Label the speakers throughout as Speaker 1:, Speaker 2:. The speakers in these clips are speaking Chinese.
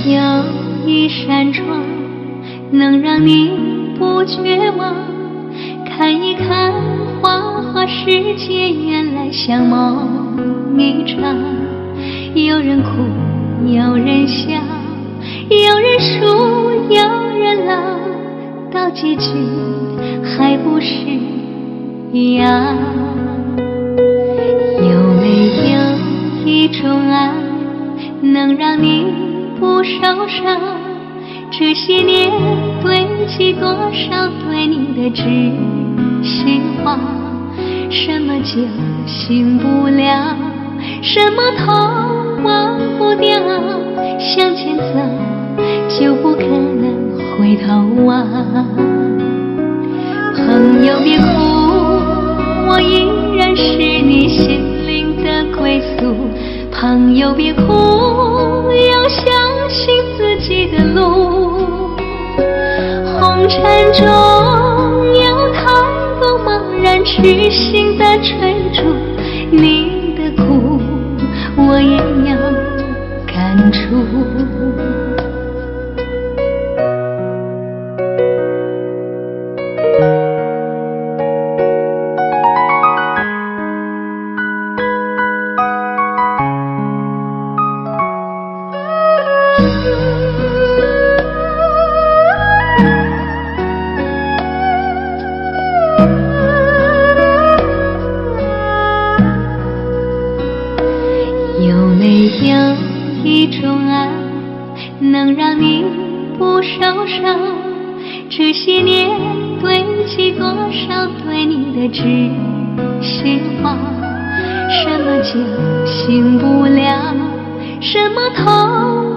Speaker 1: 有一扇窗，能让你不绝望，看一看花花世界，原来像梦一场。有人哭，有人笑，有人输，有人老，到结局还不是一样。有没有一种爱，能让你不受伤？这些年堆积多少对你的知心话？什么酒醒不了，什么痛忘不掉，向前走就不可能回头望。朋友别哭，我依然是你心灵的归宿。朋友别哭，要相信自己的路。红尘中有太多茫然痴心的追逐，你的苦我也要感触。有没有一种爱，能让你不受伤？这些年堆积多少对你的知心话？什么酒醒不了，什么痛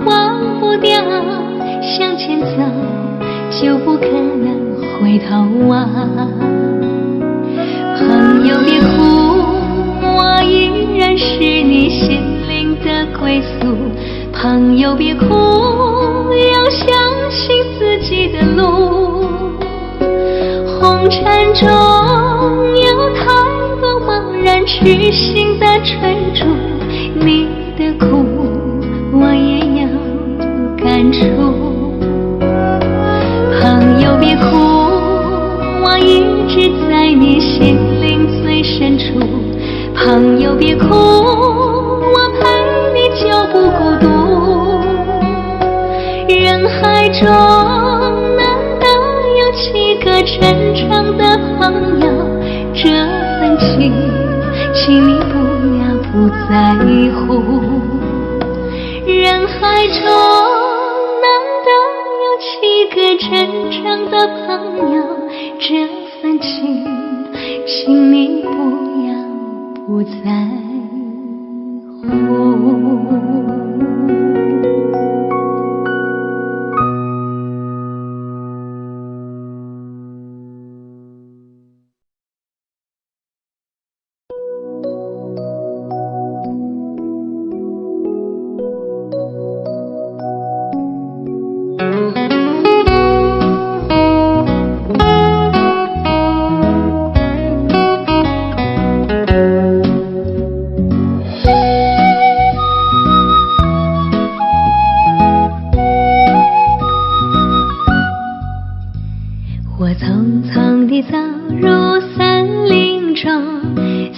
Speaker 1: 忘不掉，向前走就不可能回头望。朋友别哭，我依然是你心灵的归宿。朋友别哭，要相信自己的路。红尘中有太多茫然痴心的追逐，你的苦我也要感触。朋友别哭，我一直在你心灵最深处。朋友别哭，我陪你就不孤独。人海中难得有7个真诚的朋友，这份情请你不要不在乎。人海中难得有7个真诚的朋友，这份情请你不要不在乎。我匆匆地走入森林中，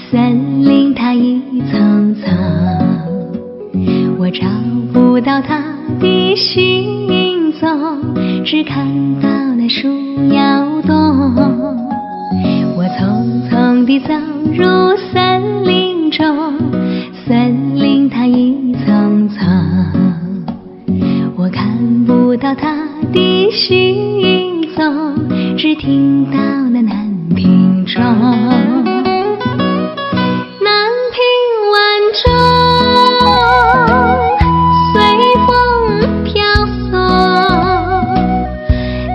Speaker 1: 森林它一层层，我找不到它的行踪，只看到那树摇动。我匆匆地走入森林中，森林它一层层，我看不到它的行踪，只听到那南屏钟。南屏晚钟随风飘送，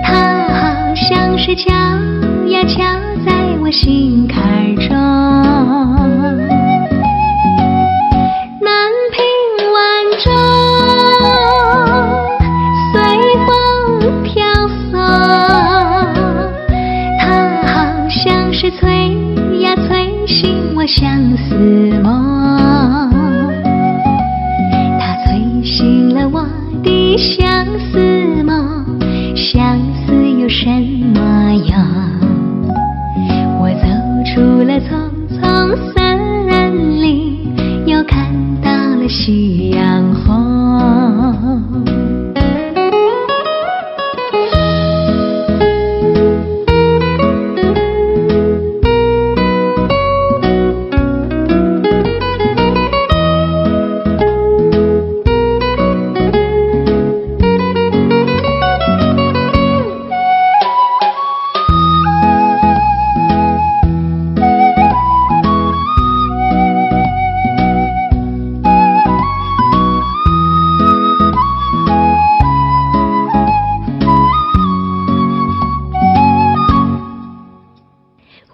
Speaker 1: 它好像是敲呀敲在我心坎中。南屏晚钟随风飘送，是催夕阳红。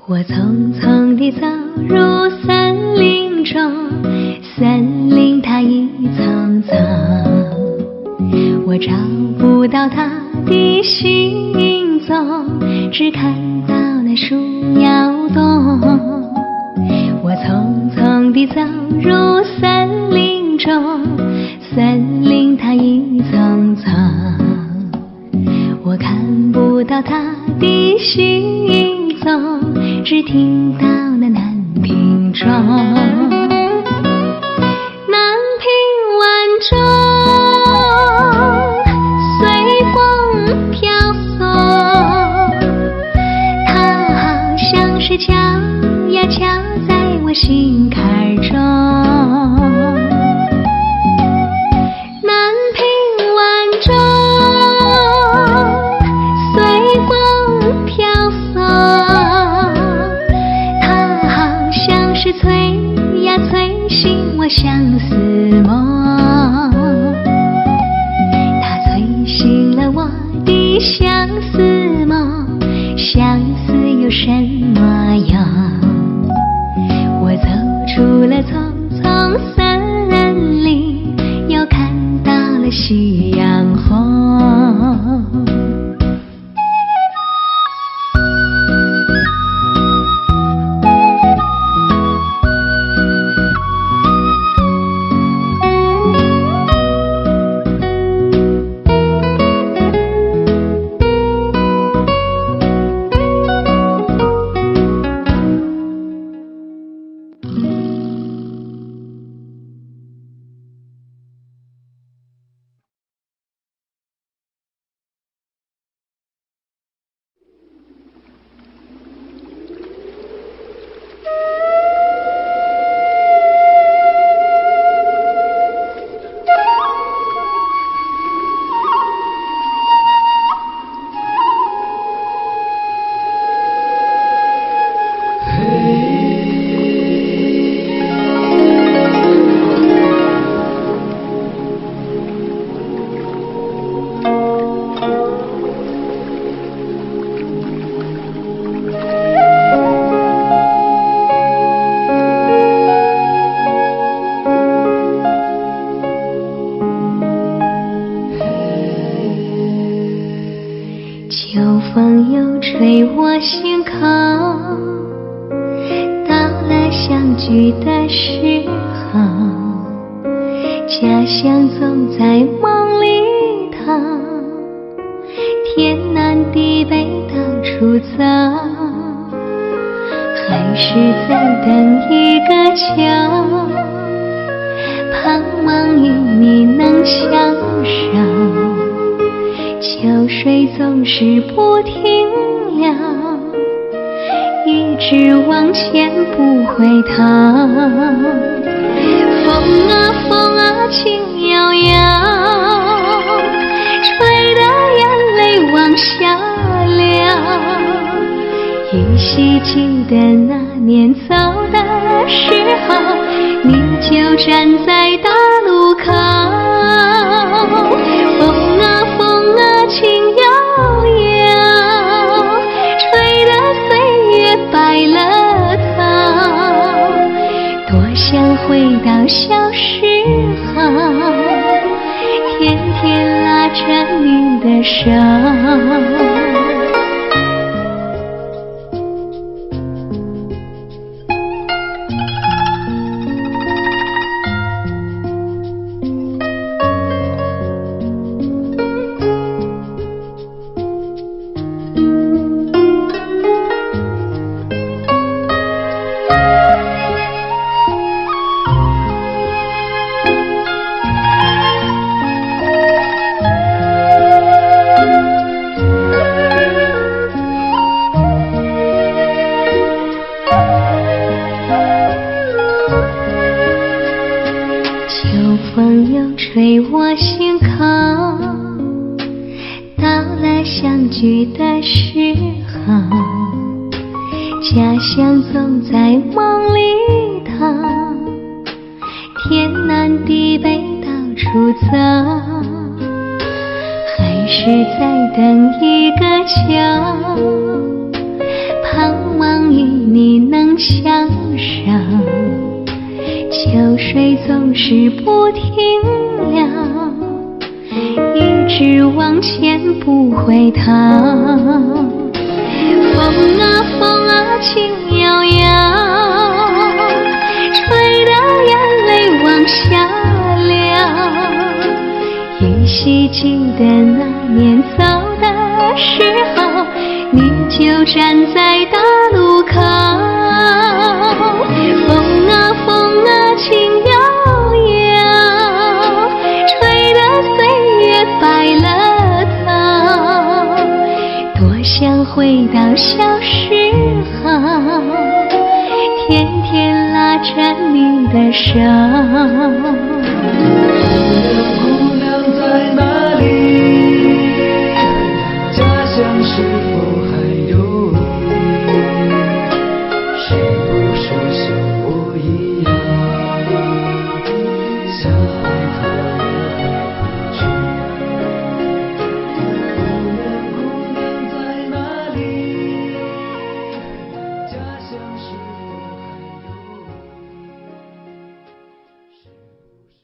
Speaker 1: 我匆匆地走入森林中，森林它一层层，我找不到它的行踪，只看到那树摇动。我匆匆地走入森林中，森林它一层层，我看不到它的行踪，只听到那南屏钟。南屏晚钟随风飘送，它好像是敲呀敲在我心坎中。南屏晚钟随风飘送，是催呀催醒我相思梦，它催醒了我的相思梦，相思有什么用？我走出了丛丛森林，又看到了夕阳红。秋风又吹我心口，到了相聚的时候，家乡总在梦里头，天南地北到处走，还是在等一个秋，盼望与你能相守。秋水总是不停留，一直往前不回头。风啊风啊轻悠悠，吹得眼泪往下流。依稀记得那年走的时候，你就站在大路口。风啊风啊轻悠悠，吹得岁月白了头。多想回到小时候，天天拉着你的手。风又吹我心口，到了相聚的时候，家乡总在梦里头，天南地北到处走，还是在等一个秋，盼望与你能相守，秋水总是不停留，一直往前不回头。风啊风啊轻悠悠，吹得眼泪往下流。依稀记得那年走的时候，你就站在大路口。风啊风啊轻悠悠，吹得岁月白了头。多想回到小时候，天天拉着你的手。
Speaker 2: 姑娘在哪里？家乡是否还有你？是不是像我一样，想回头也回不去？姑娘在哪里？家乡是否还有你？是不是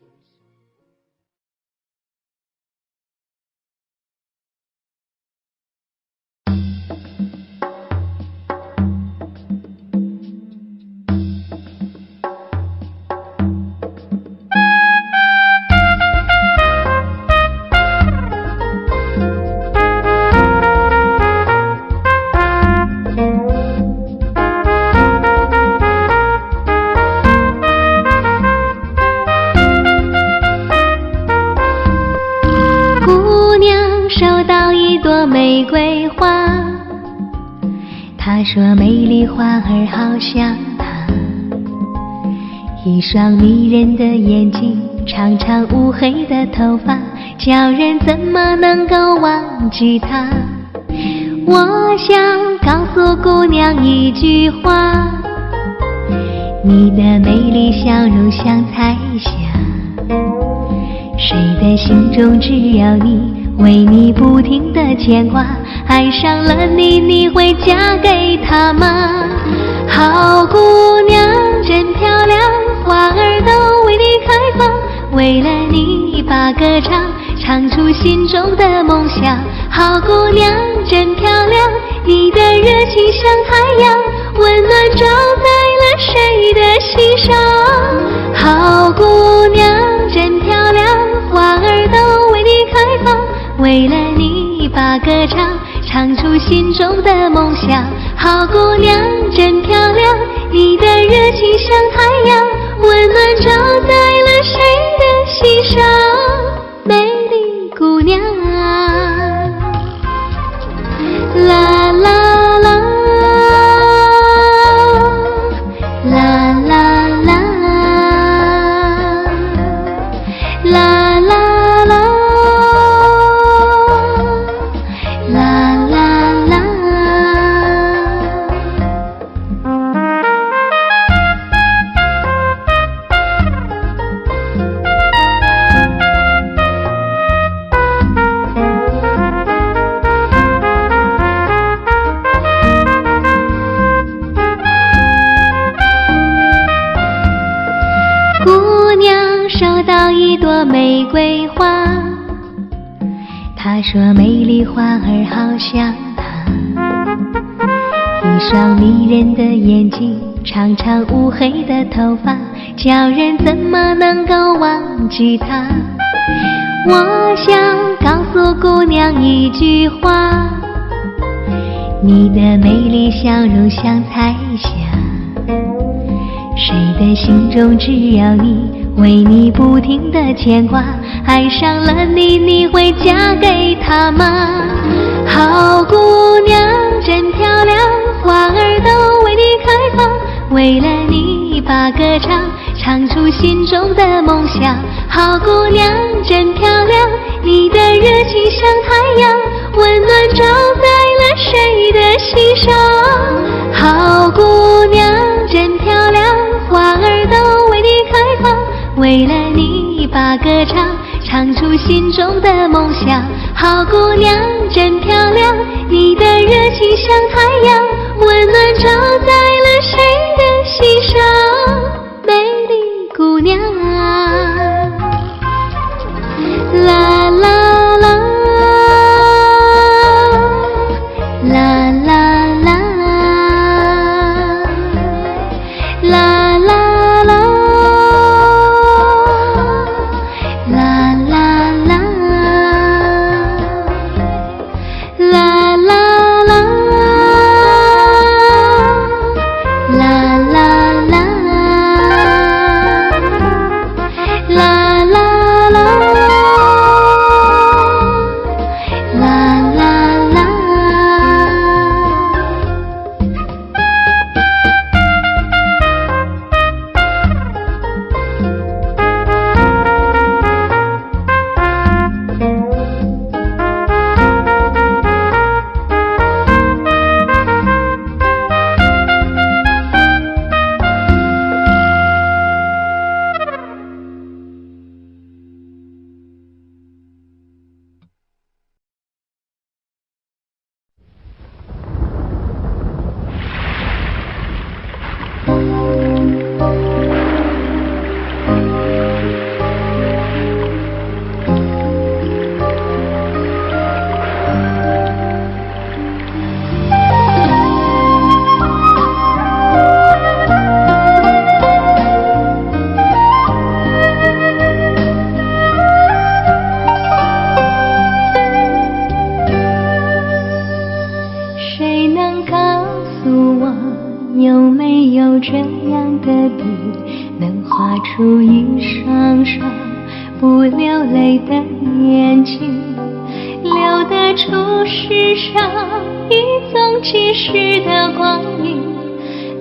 Speaker 1: 姑娘收到一朵玫瑰花，她说美丽花儿好像她，一双迷人的眼睛，长长乌黑的头发，叫人怎么能够忘记她？我想告诉姑娘一句话，你的美丽笑容像彩霞，谁的心中只有你，为你不停的牵挂，爱上了你，你会嫁给他吗？好姑娘真漂亮，花儿都为你开放，为了你把歌唱，唱出心中的梦想。好姑娘真漂亮，你的热情像太阳，温暖照在了谁的心上。好姑娘真漂亮，花儿都为你开放，为了你把歌唱，唱出心中的梦想。好姑娘真漂亮，你的热情像太阳，温暖照在了谁的心上。美丽姑娘啊，啦啦啦，啦啦啦，啦啦啦，啦啦啦。姑娘收到一朵玫瑰花，她说美丽花儿好像她，一双迷人的眼睛，长长乌黑的头发，叫人怎么能够忘记她？我想告诉姑娘一句话，你的美丽笑容像彩霞，谁的心中只有你，为你不停的牵挂，爱上了你，你会嫁给他吗？好姑娘真漂亮，花儿都为你开放，为了你把歌唱，唱出心中的梦想。好姑娘真漂亮，你的热情像太阳，温暖照在了谁的心上。好姑娘真漂亮，花儿都为你开放，为了你把歌唱，唱出心中的梦想。好姑娘真漂亮，你的热情像太阳，温暖照在了谁的心上。美丽姑娘啊，啦啦啦，啦啦啦，啦啦啦，啦啦啦，啦啦啦，啦啦啦，啦啦啦。有没有这样的笔，能画出一双双不流泪的眼睛，留得出世上一纵即逝的光阴，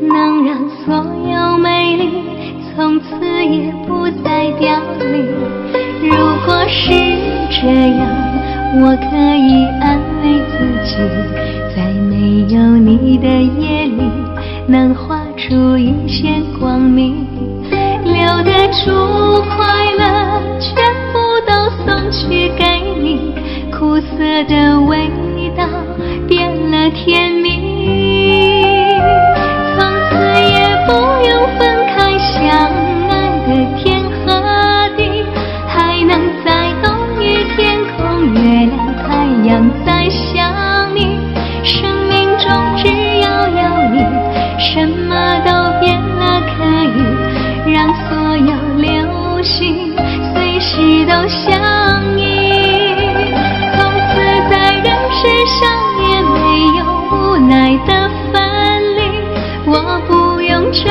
Speaker 1: 能让所有美丽从此也不再凋零。如果是这样，我可以安慰自己，在没有你的夜里，能画出一线光明，留得住快乐，全部都送去给你，苦涩的味道变了甜蜜，从此也不用分开，相爱的天和地，还能在冬雨天空，月亮太阳再想你，生命中只要有你，什么都变了，可以让所有流星随时都相依，从此在人世上也没有无奈的分离，我不用睁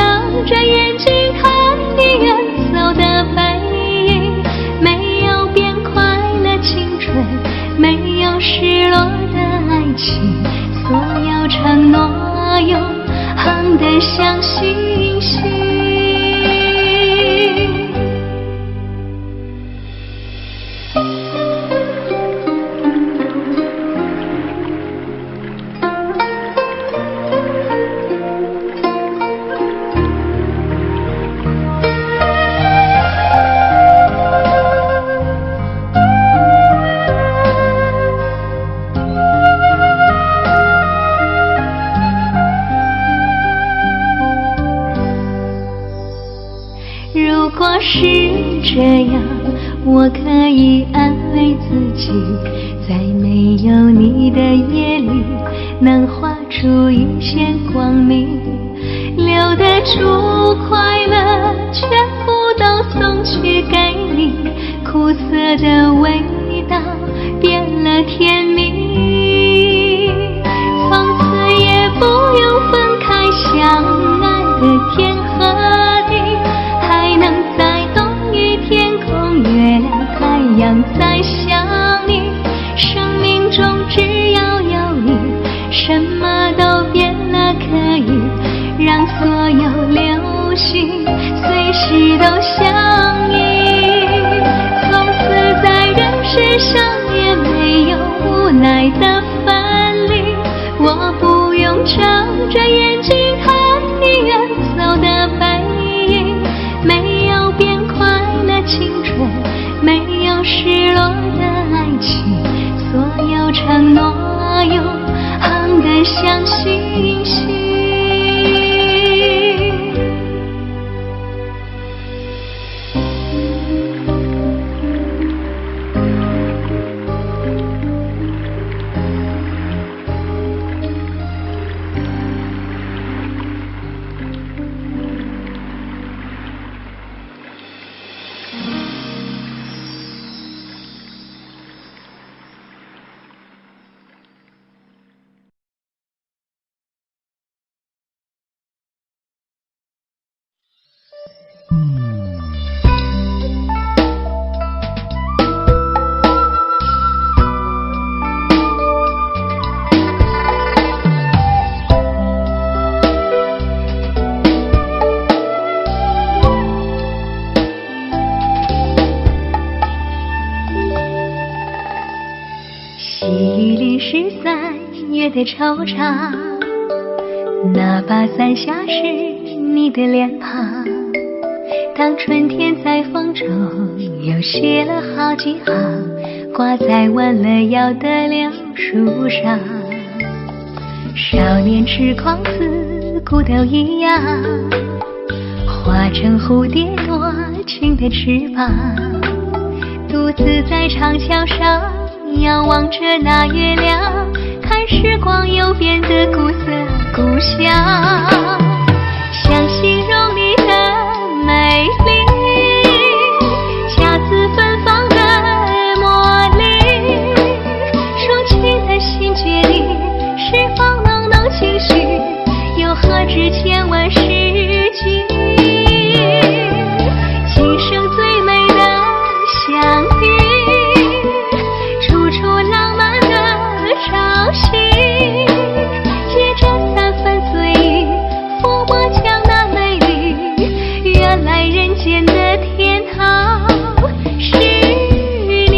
Speaker 1: 着眼睛看你远走的背影，没有变快乐青春，没有失落的爱情，所有承诺永恒的像星星。如果是这样，我可以安慰自己，在没有你的夜里，能画出一线光明，留得住快乐，全部都送去给你，苦涩的味道变了甜蜜，从此也不用分开，相爱的天和地，还能在冬雨天空，月亮太阳再想你，生命中只要有你，什么都变了，可以让所有流星像星星。
Speaker 2: 西林13月的惆怅，那把伞下是你的脸庞。当春天在风中又写了好几行，挂在弯了腰的柳树上。少年痴狂似骨头一样，化成蝴蝶多情的翅膀，独自在长桥上仰望着那月亮，看时光又变得古色古香。想形容你的美丽，恰似芬芳的茉莉，抒情的心结里是否能情绪，又何止千万世纪。今生最美的相遇，处处浪漫的朝夕，借着3分醉意，抚摸江南美丽，原来人间的天堂是你。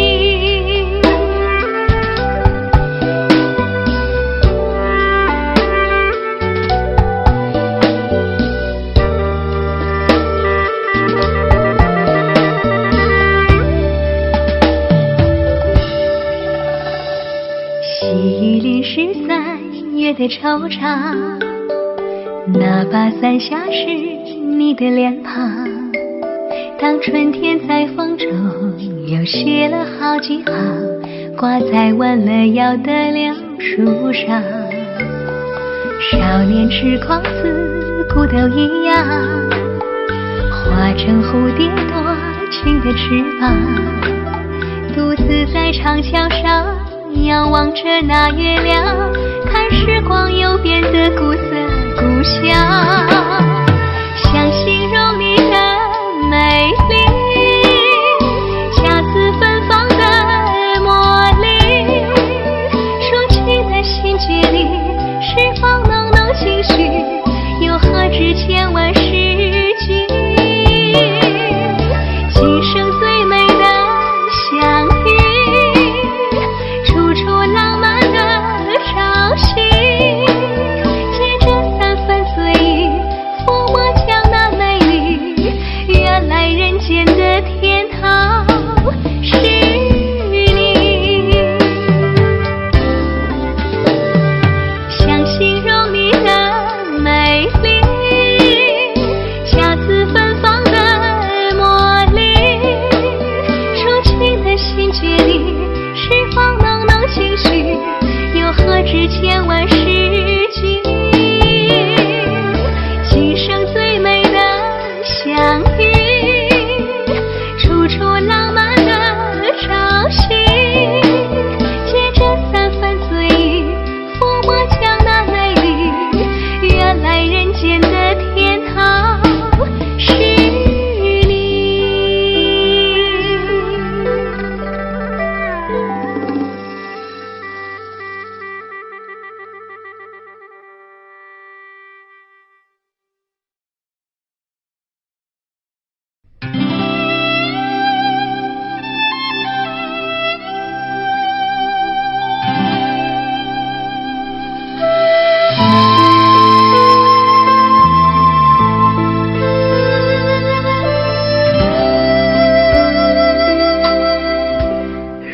Speaker 2: 西林13月的惆怅，那把伞下是你的脸庞。当春天在风中又写了好几行，挂在弯了腰的柳树上。少年痴狂似骨头一样，化成蝴蝶多情的翅膀，独自在长桥上仰望着那月亮，看时光又变得古色古香。想形容你的美丽，恰似芬芳的茉莉，抒情的心结里是否能情绪，又何止千万世纪。今生最美的相遇，处处浪漫的朝夕，借着3分醉意，抚摸江南美丽，原来人间的天堂是你。想形容你的美丽，恰似芬芳的茉莉，抒情的心结里是否能情绪，又何止千万世纪。今生最美的相遇，处处浪漫的朝夕，借着3分醉意，抚摸江南美丽，原来人间的天堂是你。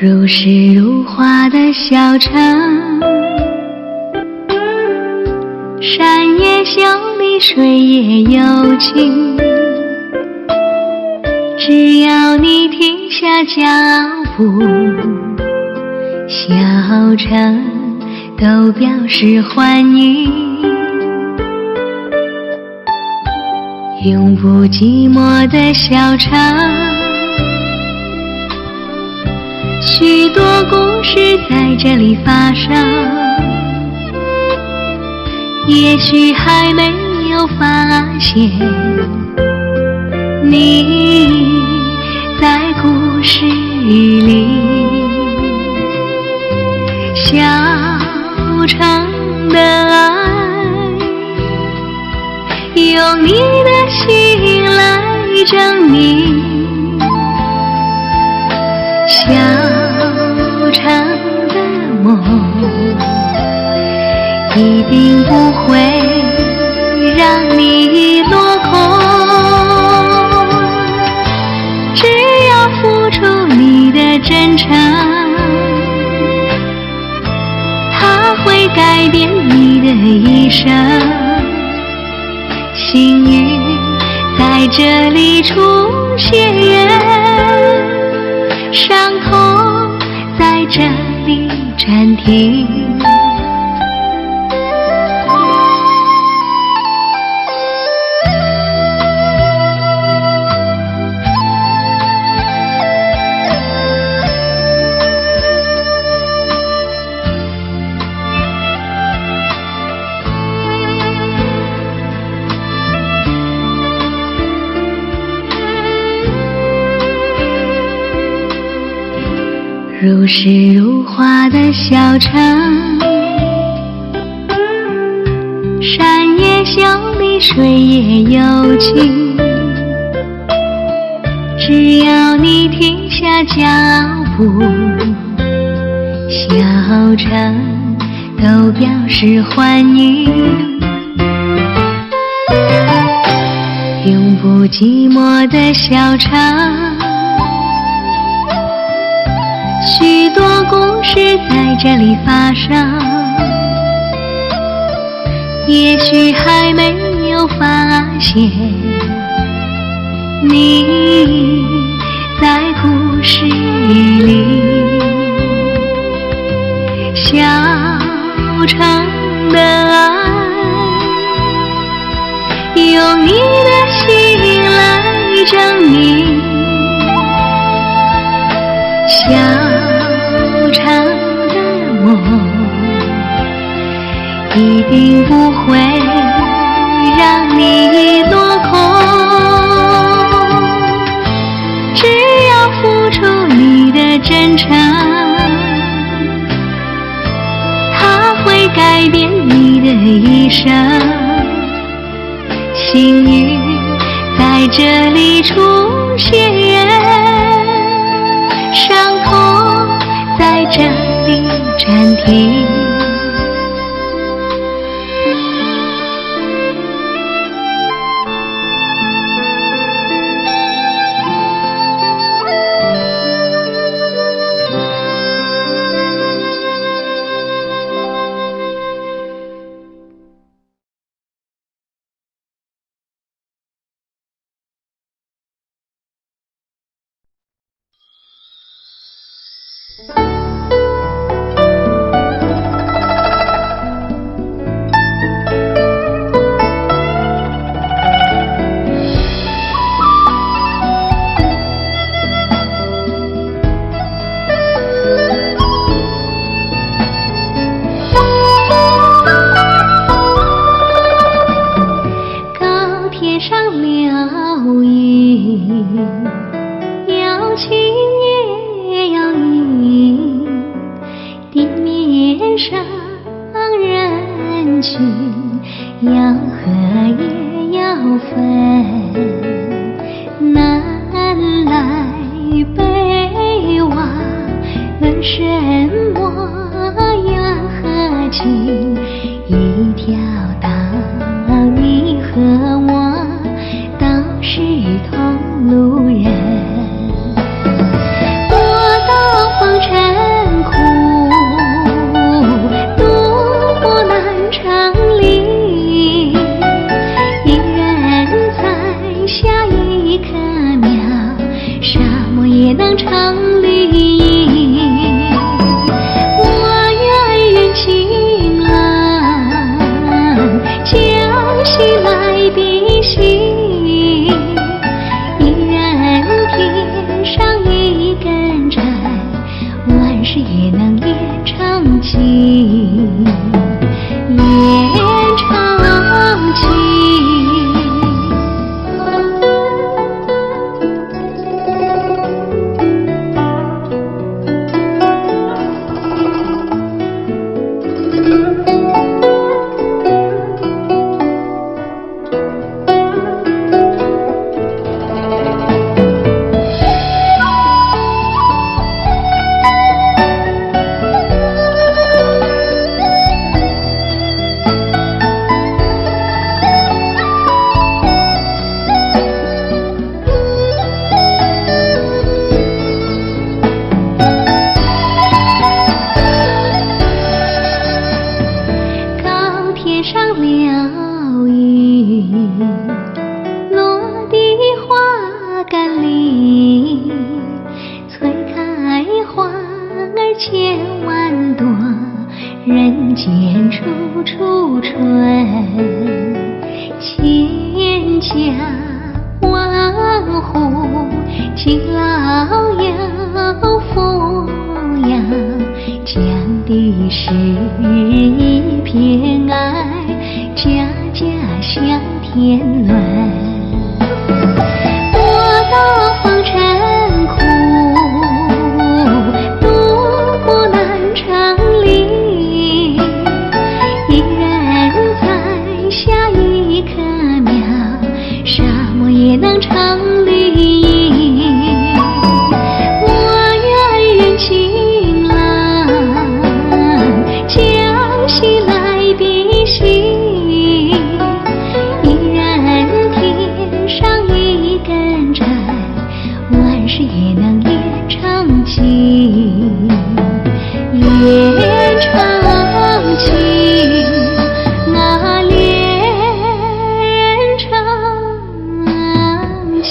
Speaker 2: 如诗如画的小城，
Speaker 1: 山也秀丽，水也有情，只要你停下脚步，小城都表示欢迎。永不寂寞的小城，许多故事在这里发生，也许还没有发现，你在故事里。小城的爱，用你的心来证明。小城的梦一定不会让你落空，只要付出你的真诚，它会改变你的一生。幸运在这里出现，伤痛在这里暂停。如诗如画的小城，山也秀丽，水也有情，只要你停下脚步，小城都表示欢迎。永不寂寞的小城，许多故事在这里发生，也许还没有发现，你在故事里。小城的爱，用你的心来证明。小城的梦一定不会让你落空，只要付出你的真诚，它会改变你的一生。幸运在这里出现，伤痛在这里暂停。我愿人情郎将西来的信，一人添上一根柴，万事也能延长情，延长情。人间处处春，千家万户勤劳有福养，讲的是一片爱，家家乡天伦。我到风尘苦，独步南城里，一人栽下一棵苗，沙漠也能成绿荫。我愿人情郎将西来的信，一人添上一根柴，万事也能延长情，延长情啊，延长情。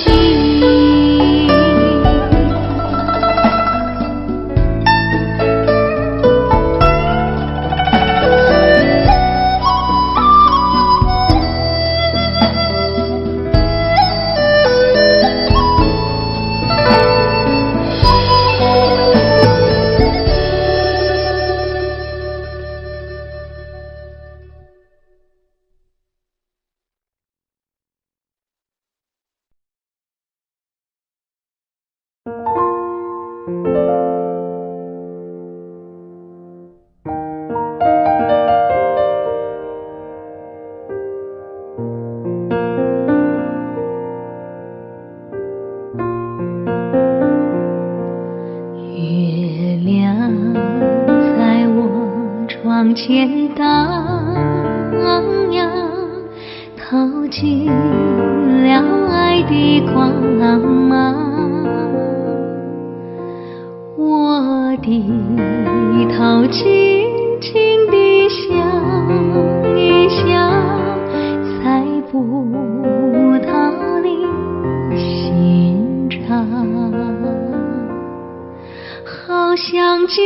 Speaker 1: 月亮在我窗前荡漾，透进了爱的光芒。我低头静静地想一想，猜不到你心肠，好像今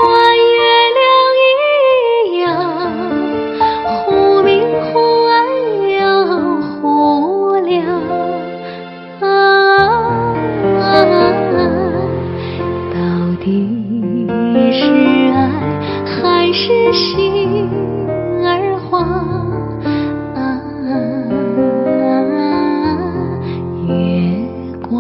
Speaker 1: 晚月亮一样，忽明忽暗又忽亮到底是爱还是心儿慌月光。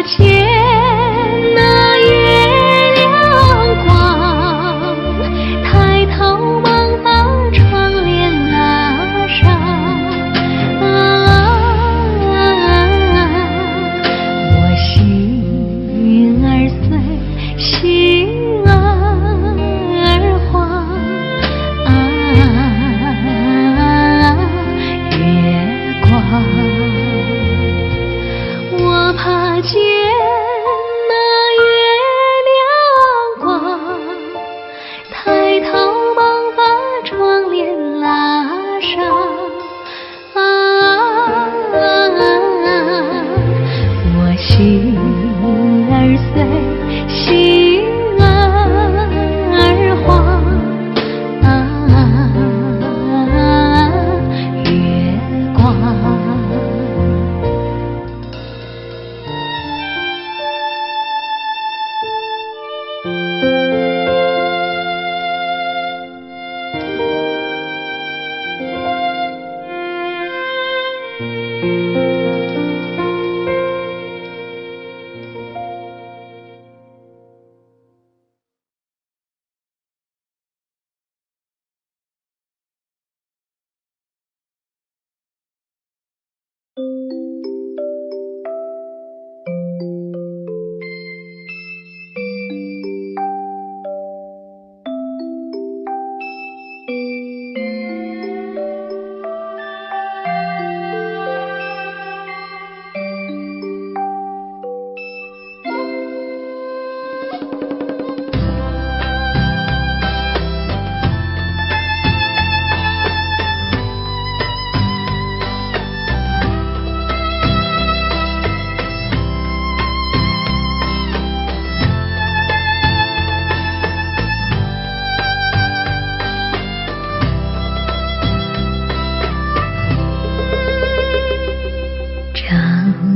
Speaker 1: 见那月亮光，抬头忙把窗帘拉上。我心儿碎，心儿慌。月光，我怕见那月亮光，抬头忙把窗帘拉上。我心儿碎，心儿慌。月光。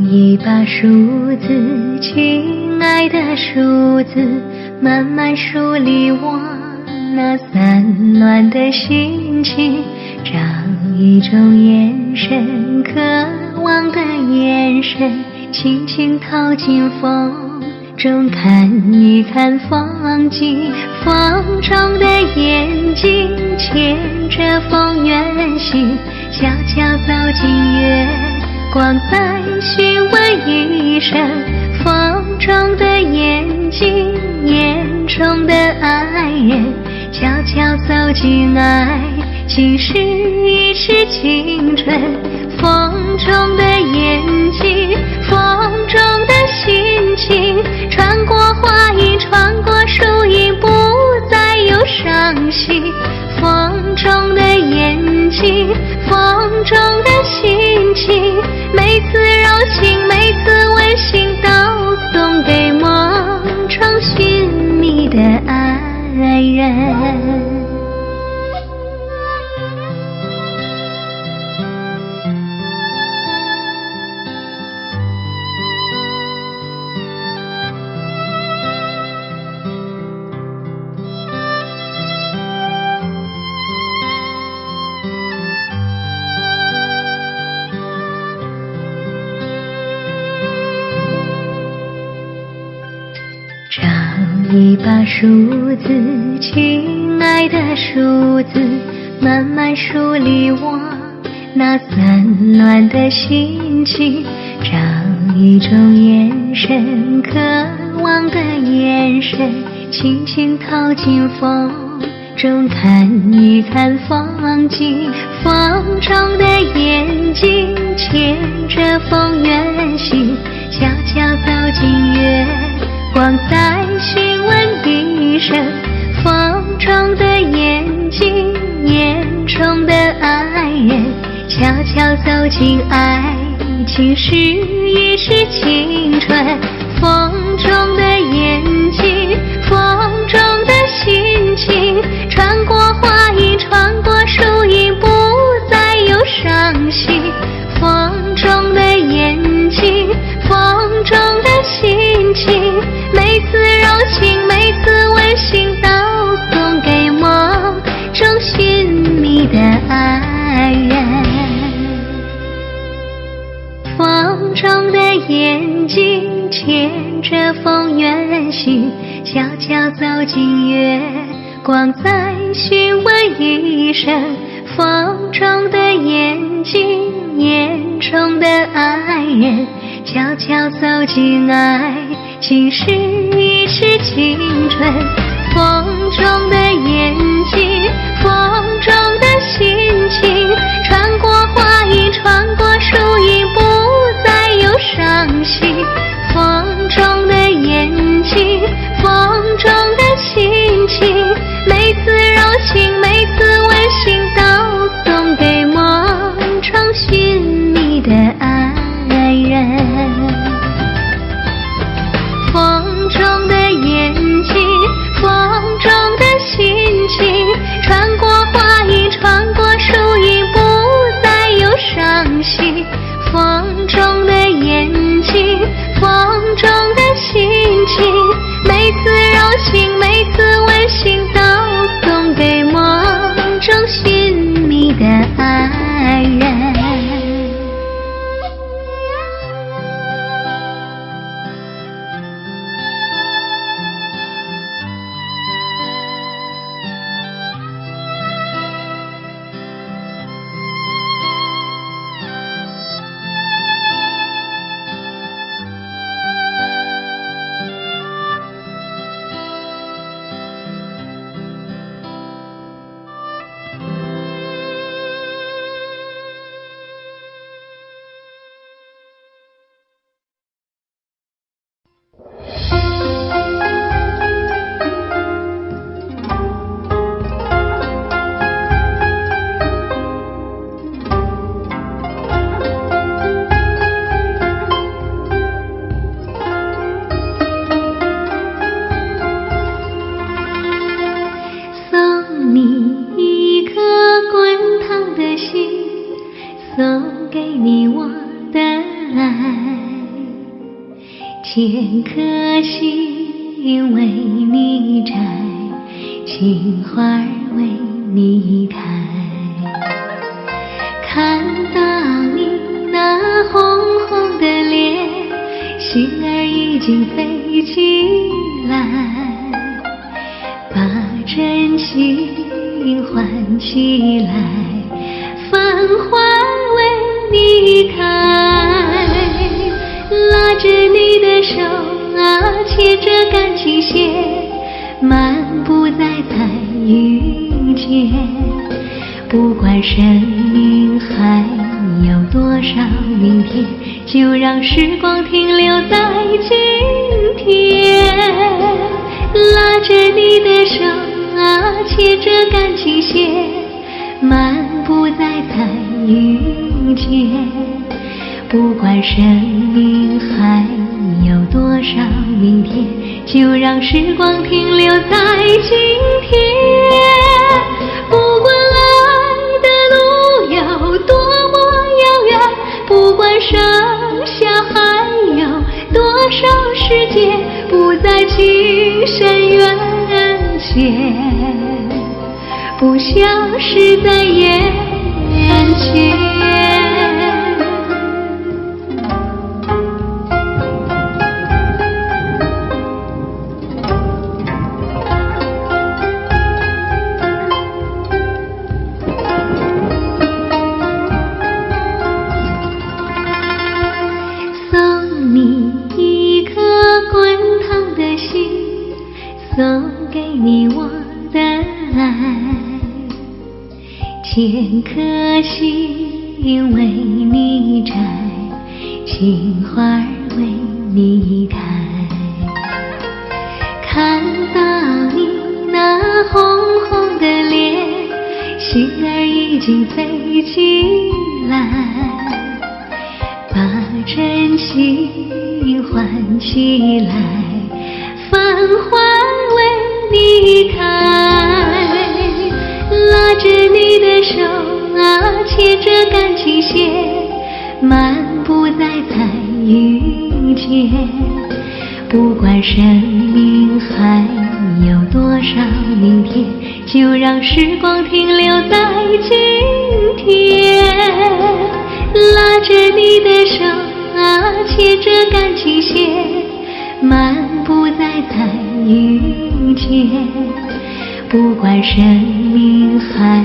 Speaker 1: 一把梳子，亲爱的梳子，慢慢梳理我那散乱的心情。找一种眼神，渴望的眼神，轻轻掏进风中看一看风景。风中的眼睛牵着风远行，悄悄走进月光，再询问一声。风中的眼睛，眼中的爱人，悄悄走进爱情，试一试青春。风中的眼睛，风中的心情，穿过花影，穿过树影，不再有伤心。风中的眼睛，风中的心情，每次柔情，每次温馨，都送给梦中寻觅的爱人。一把梳子，亲爱的梳子，慢慢梳理我那散乱的心情。找一种眼神，渴望的眼神，轻轻掏进风中看一看风景。风中的眼睛牵着风远行，悄悄走进月光，再询问一声。风中的眼睛，眼中的爱人，悄悄走进爱情，试一试青春。风中的眼睛，风中的心情，穿过花影，穿过树影，不再有伤心。风中的眼睛，风中的心情，每次柔情，每次温馨，都送给梦中寻觅的爱人。风中的眼睛牵着风远行，悄悄走进月光，在询问一声。风中的眼睛，眼中的爱人，悄悄走进爱情，是一世青春。风中的眼睛，风中的心情，穿过花影，穿过树影，不再有伤心。风中的眼睛，风中的心情，每次柔情，每次温馨，都送给梦中寻觅的爱人。风中的眼睛，风中的心情，穿过花影，穿过树影，不再有伤心。风中的眼睛，风中的心情，每次柔情，每次温馨，都送给梦中寻觅的爱人。千颗心为你摘，情花儿为你开。看到你那红红的脸，心儿已经飞起来，把真心唤起来，繁花为你开。拉着你的手啊，牵着感情线，漫步在彩云间。不管生命还有多少明天，就让时光停留在今天。拉着你的手啊，牵着感情线，漫步在彩云间。不管生命还有多少明天，就让时光停留在今天。不管爱的路有多么遥远，不管剩下还有多少时间，不在情深缘浅，不消失在眼前。送给你我的爱，千颗心为你摘，情花儿为你开。看到你那红红的脸，心儿已经飞起来，把真心唤起来，繁花为你开。拉着你的手啊，牵着感情线，漫步在彩云间。不管生命还有多少明天，就让时光停留在今天。拉着你的手牵着感情线，漫步在雨间。不管生命还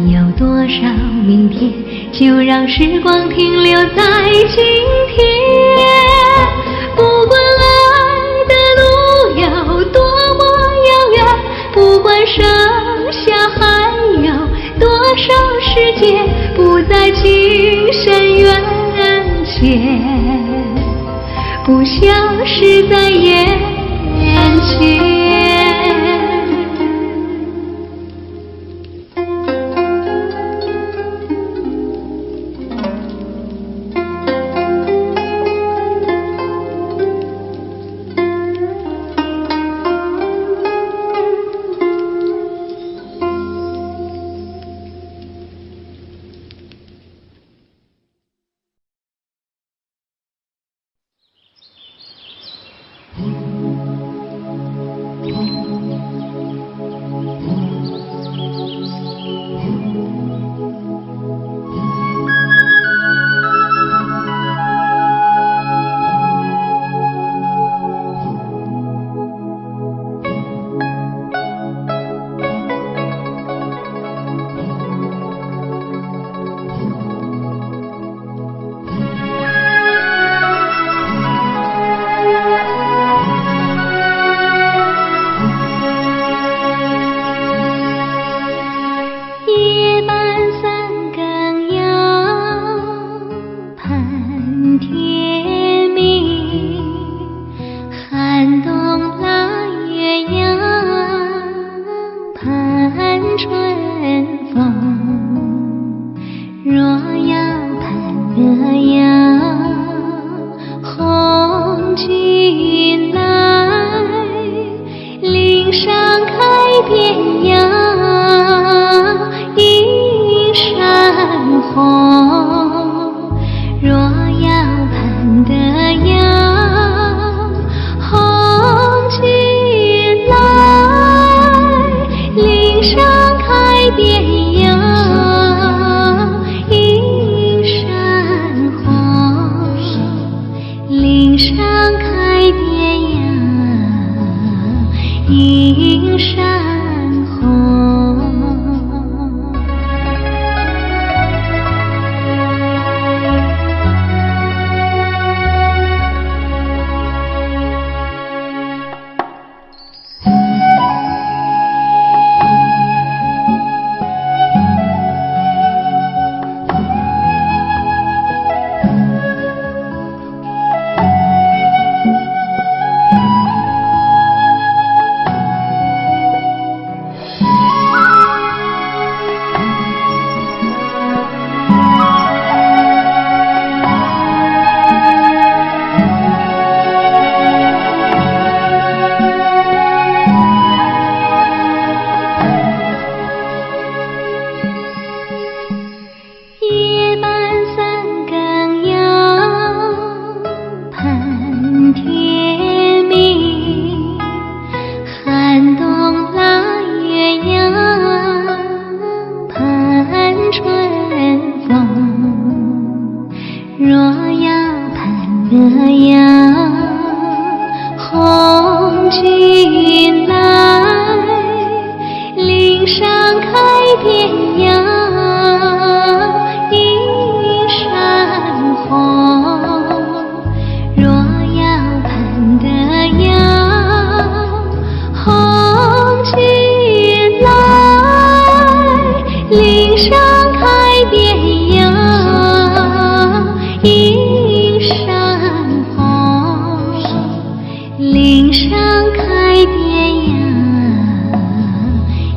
Speaker 1: 有多少明天，就让时光停留在今天。不管爱的路有多么遥远，不管剩下还有多少时间，不在情深缘浅，不消失在眼前。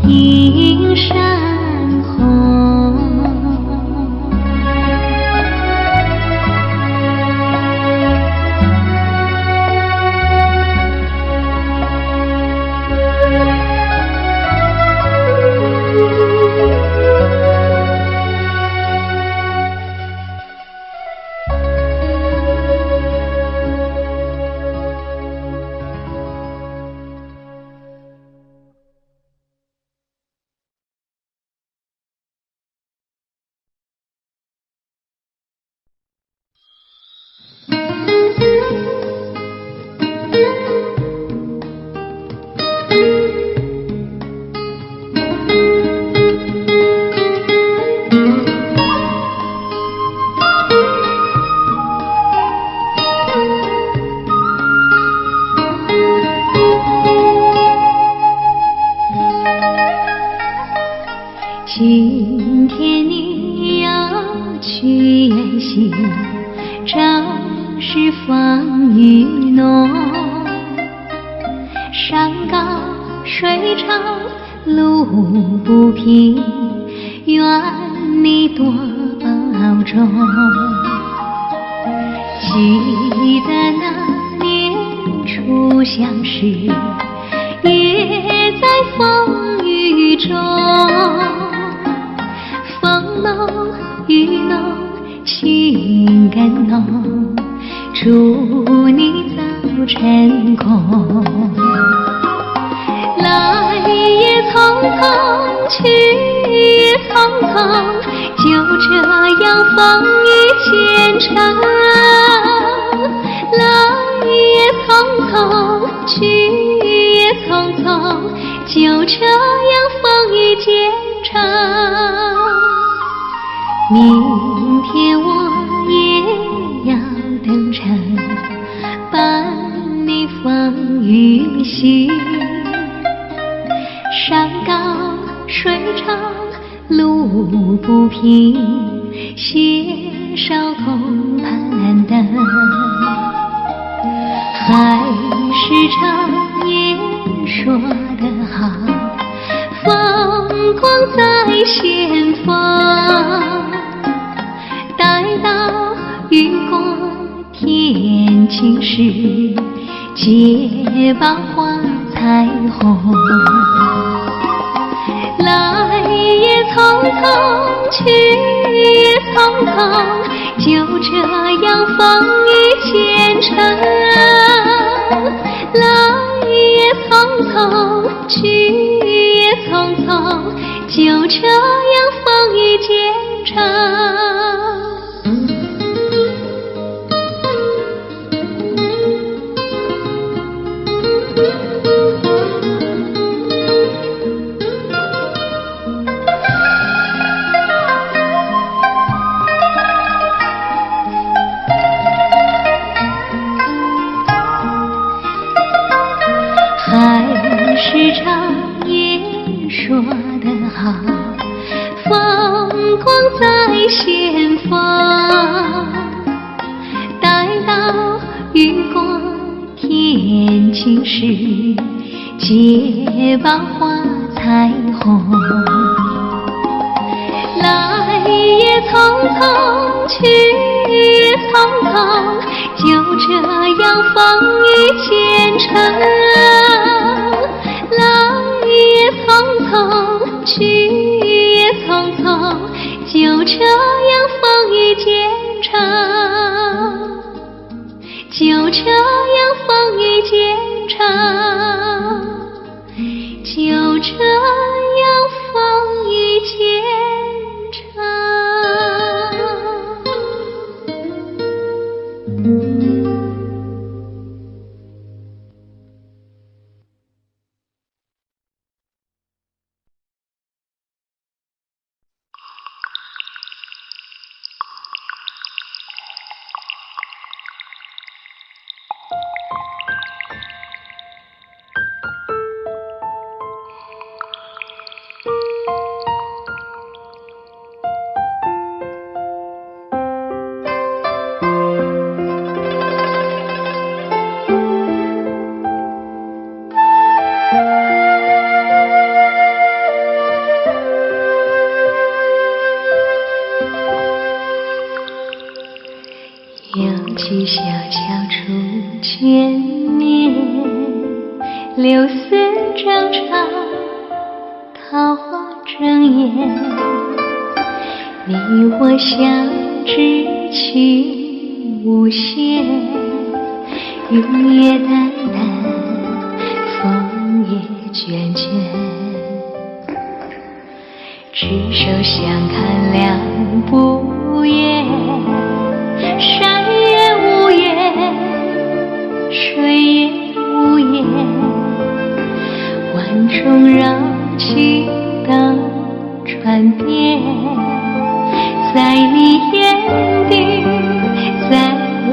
Speaker 1: 映山是风雨浓，山高水长路不平，愿你多保重。记得那年初相识，也在风雨中，风浓雨浓情更浓，祝你早成功。来也匆匆，去也匆匆，就这样风雨兼程。来也匆匆，去也匆匆，就这样风雨兼程。明天我也要登城，伴你风雨行。山高水长路不平，携手共攀登。海誓长夜说得好，风光在前方。待到雨过天晴时，结伴花彩虹。来也匆匆，去也匆匆，就这样风雨兼程。来也匆匆，去也匆匆，就这样风雨兼程。海誓长夜说得好，风光在前方。待到雨过天晴时，结伴花彩虹。来也匆匆，去也匆匆，就这样风雨兼程。来也匆匆，去也匆匆，就这样风雨兼程。就这样风雨兼程，就这样风雨兼程。又起小桥初见面，柳丝正长，桃花争艳。你我相知情无限，云也淡淡，风也卷卷。执手相看两不厌，山也无言，水也无言，万众绕起灯船边，在你眼底，在我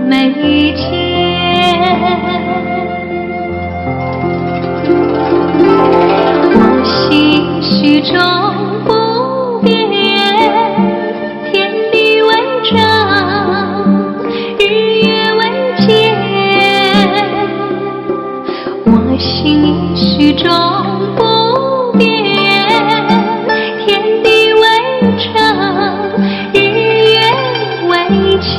Speaker 1: 眉间。我心绪中不变，天地为证，日月终不变，天地为证，日月为鉴。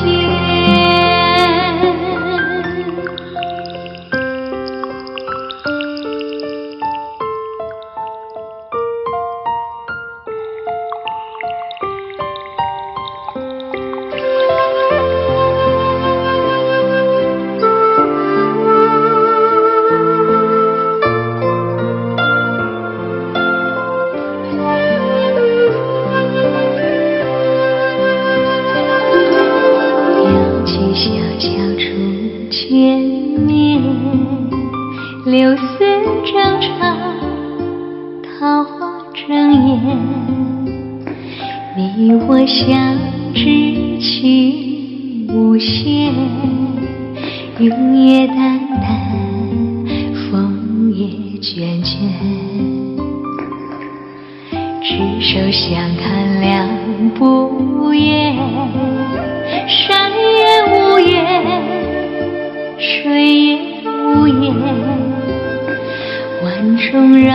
Speaker 1: 小桥初见面，柳丝正长，桃花争艳。你我相知情无限，云也淡淡，风也倦倦。执手相看两不厌，山也无言，水也无言，万众绕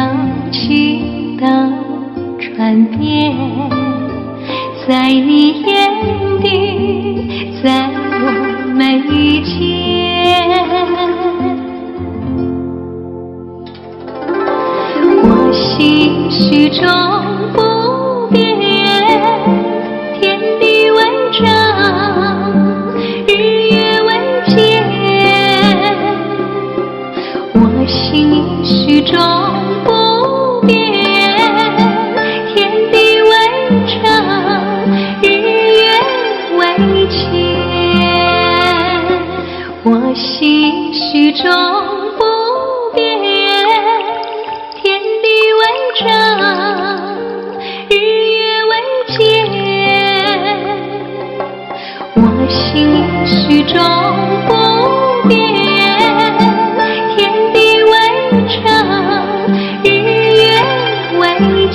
Speaker 1: 情到船边，在你眼底，在我眉间，我心绪终不变，天地为证，日月为鉴，我心绪终不变，天地为证，日月为鉴，我心绪终不变，天地为证，日月为鉴，我心绪终不变，天地为证，日月为鉴。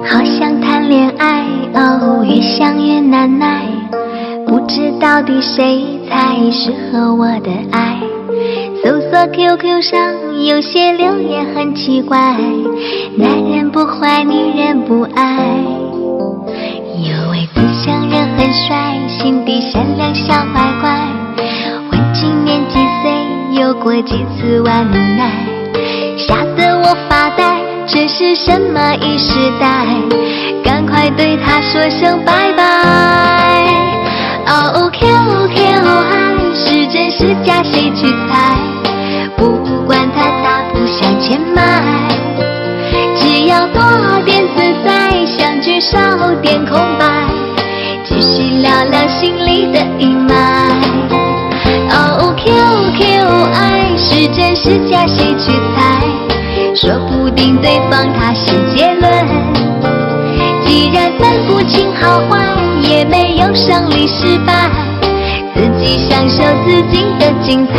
Speaker 1: 好想谈恋爱，哦，越想越难耐，不知到底谁才适合我的爱。搜索 QQ 上有些留言很奇怪，男人不坏，女人不爱。有位不想人很帅，心地善良小乖乖，问今年几岁，有过几次晚奶，吓得我发呆，这是什么一时代，赶快对他说声拜拜。哦 QQ 爱是真是假谁去猜，不管他大步向前迈，只要多点自在，相聚少点空白，继续聊聊心里的阴霾。哦 QQ 爱是真是假谁去猜，说不定对方他是结论，既然分不清好坏，也没有胜利失败，自己享受自己的精彩。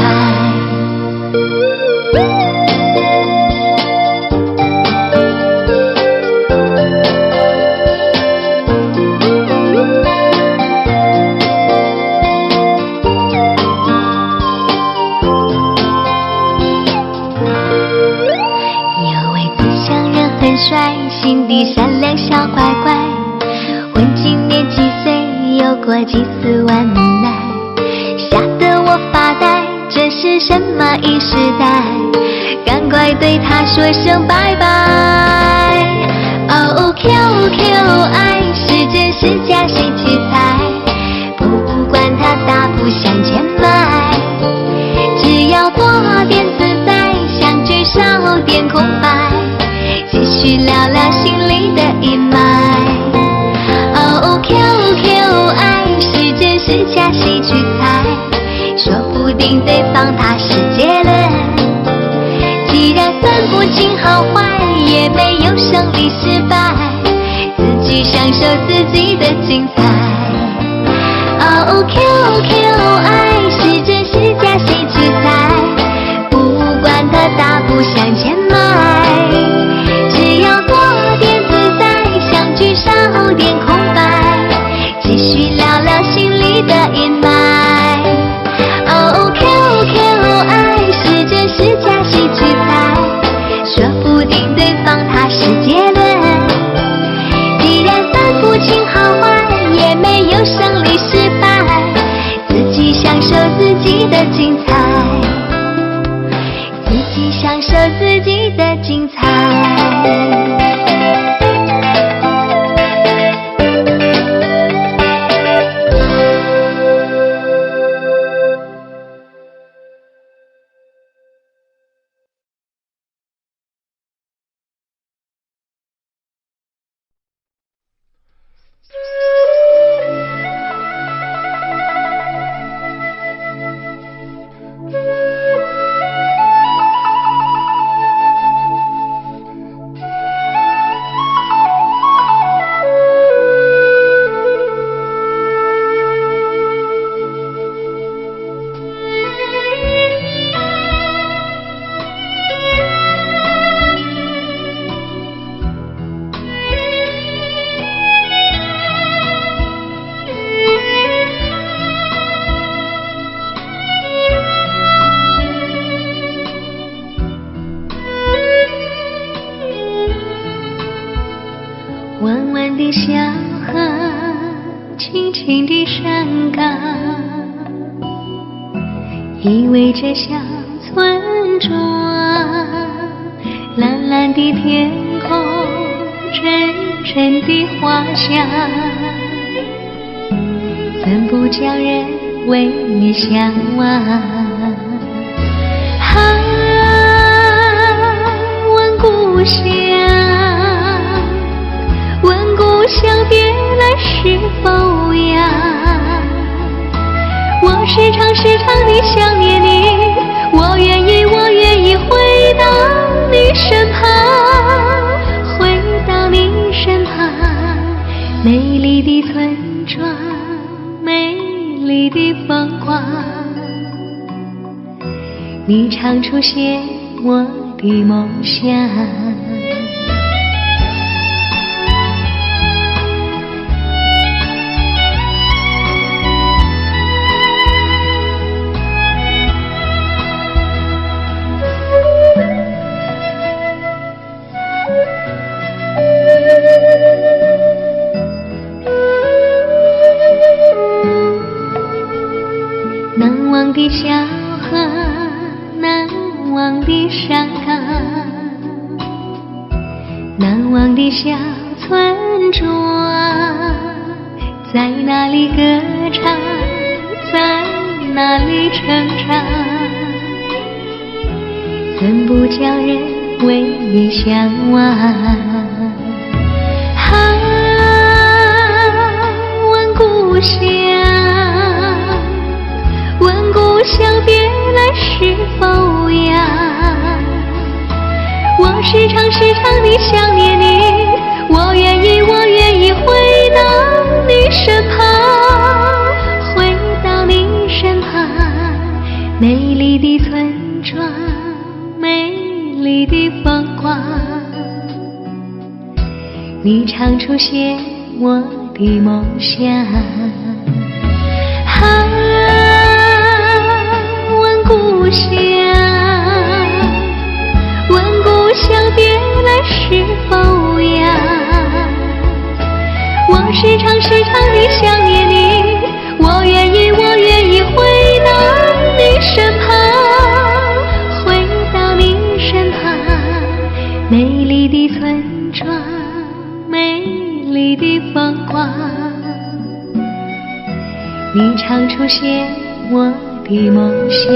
Speaker 1: 帅，心地善良小乖乖，问今年几岁，有过几次晚奶，吓得我发呆，这是什么一时代，赶快对他说声拜拜。哦 QQ 爱是真是假谁去猜，不管他大步向前迈，只要多点自在，相聚少点空白，续聊聊心里的阴霾。哦 QQ 爱，时间是架戏剧台，说不定对方他是结论。既然分不清好坏，也没有胜利失败，自己享受自己的精彩。哦 QQ 爱，时间是架戏剧台，不管它大步向前迈，只要多点自在，相聚少点空白，继续聊聊心里的阴霾。哦 QQ 爱，时间是架戏剧台，说不定对方他是结论。既然分不清好坏，也没有胜利失败，自己享受自己的精彩，自己享受自己的精彩。弯弯的小河，轻轻的山岗，依偎着小村庄。蓝蓝的天空，阵阵的花香，怎不叫人为你向往？啊，问故乡，问故乡别来是否呀？我时常地想念你，我愿意回到你身旁，回到你身旁。美丽的村庄，美丽的风光，你常出现我的梦想。难忘的小河，难忘的山岗，难忘的小村庄，在哪里歌唱，在哪里成长，怎不叫人为你向往？啊，问故乡，问故乡别来是否呀？我时常地想念你，我愿意回到你身旁，回到你身旁。美丽的村庄，美丽的风光，你常出现我的梦想。啊，问故乡，问故乡别来是否呀？我时常地想念你，我愿意回到你身旁，回到你身旁。美丽的村庄，美丽的风光，你常出现我的梦想。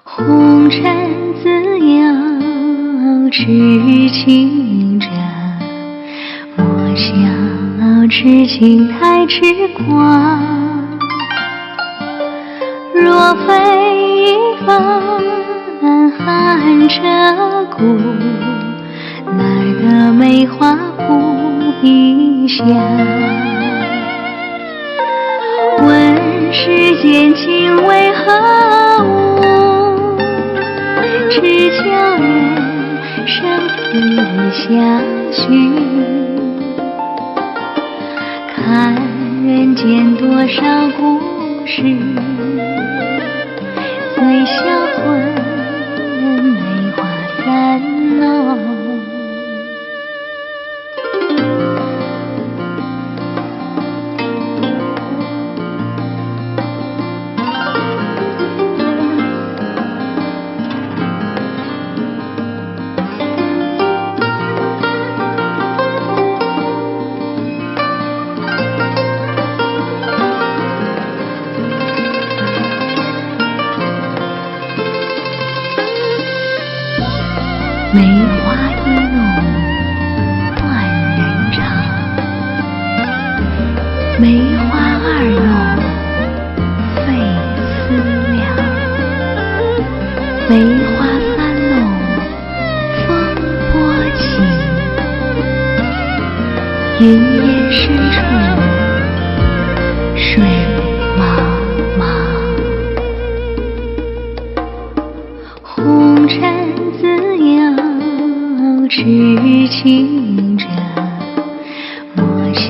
Speaker 1: 红尘自有痴情者，莫笑痴情太痴狂。若非一番寒彻骨，哪得梅花扑鼻香？问世间情为何物，只教人生死相许。看人间多少故事，最销魂梅花三弄。梅花一弄断人肠，梅花二弄费思量，梅花三弄风波起，云烟深处水茫茫。红尘自有痴情者，莫笑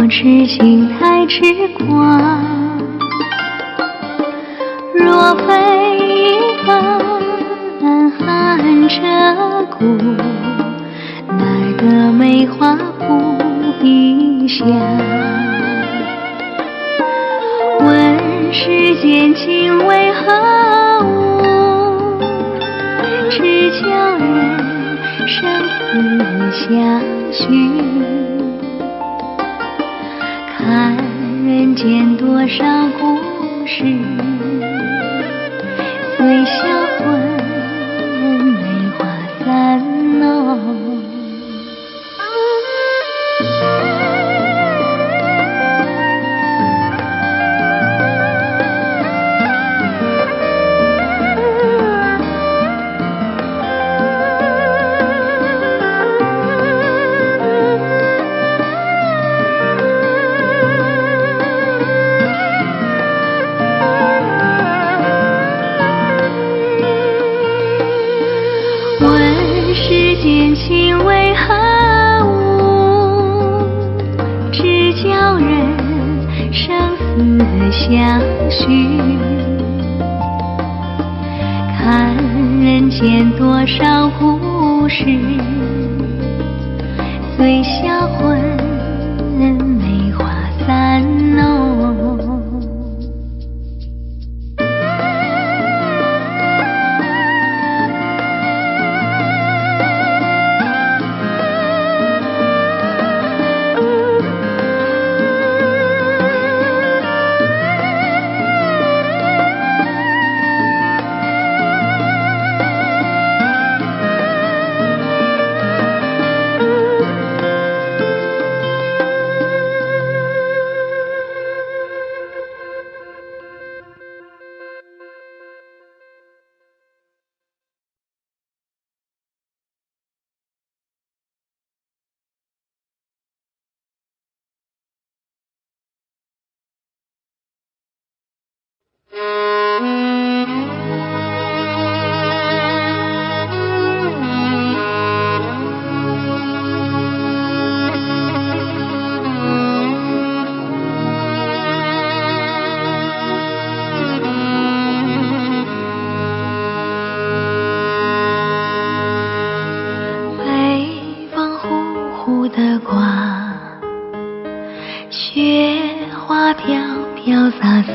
Speaker 1: 痴情太痴狂。若非一番寒彻骨，哪得梅花扑鼻香？问世间情为何物，只教人生死相许。看人间多少故事，最销魂梅花三弄。问世间情为何物，只教人生死相许。看人间多少故事，最销魂梅花三弄。飘飘洒洒，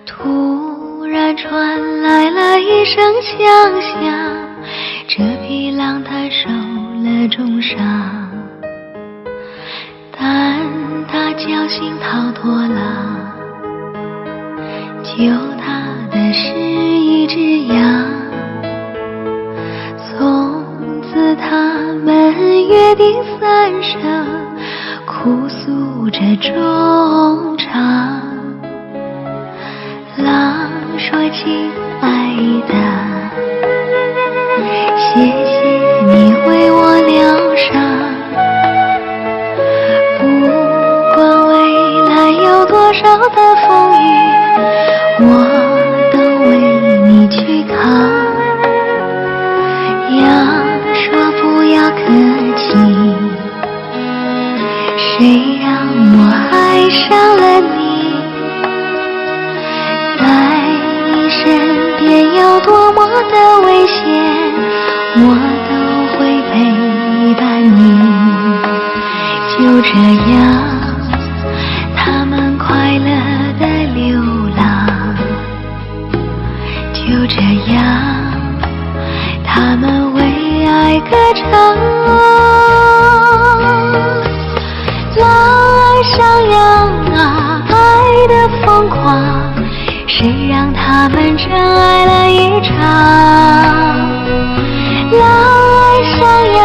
Speaker 1: 突然传来了一声枪响，这匹狼它受了重伤，但他侥幸逃脱了，救他的们是一只羊，从此他们约定三生，哭诉着衷肠。狼说：“亲爱的，谢谢你为我疗伤，不管未来有多少的风雨，我都为你去扛。”羊说：“不要客气，谁让我爱上了你？在你身边有多么的危险，我都会陪伴你。”就这样，他们快乐的流浪。就这样，他们为爱歌唱。狼爱上羊啊，爱的疯狂，谁让他们真爱了一场？狼爱上羊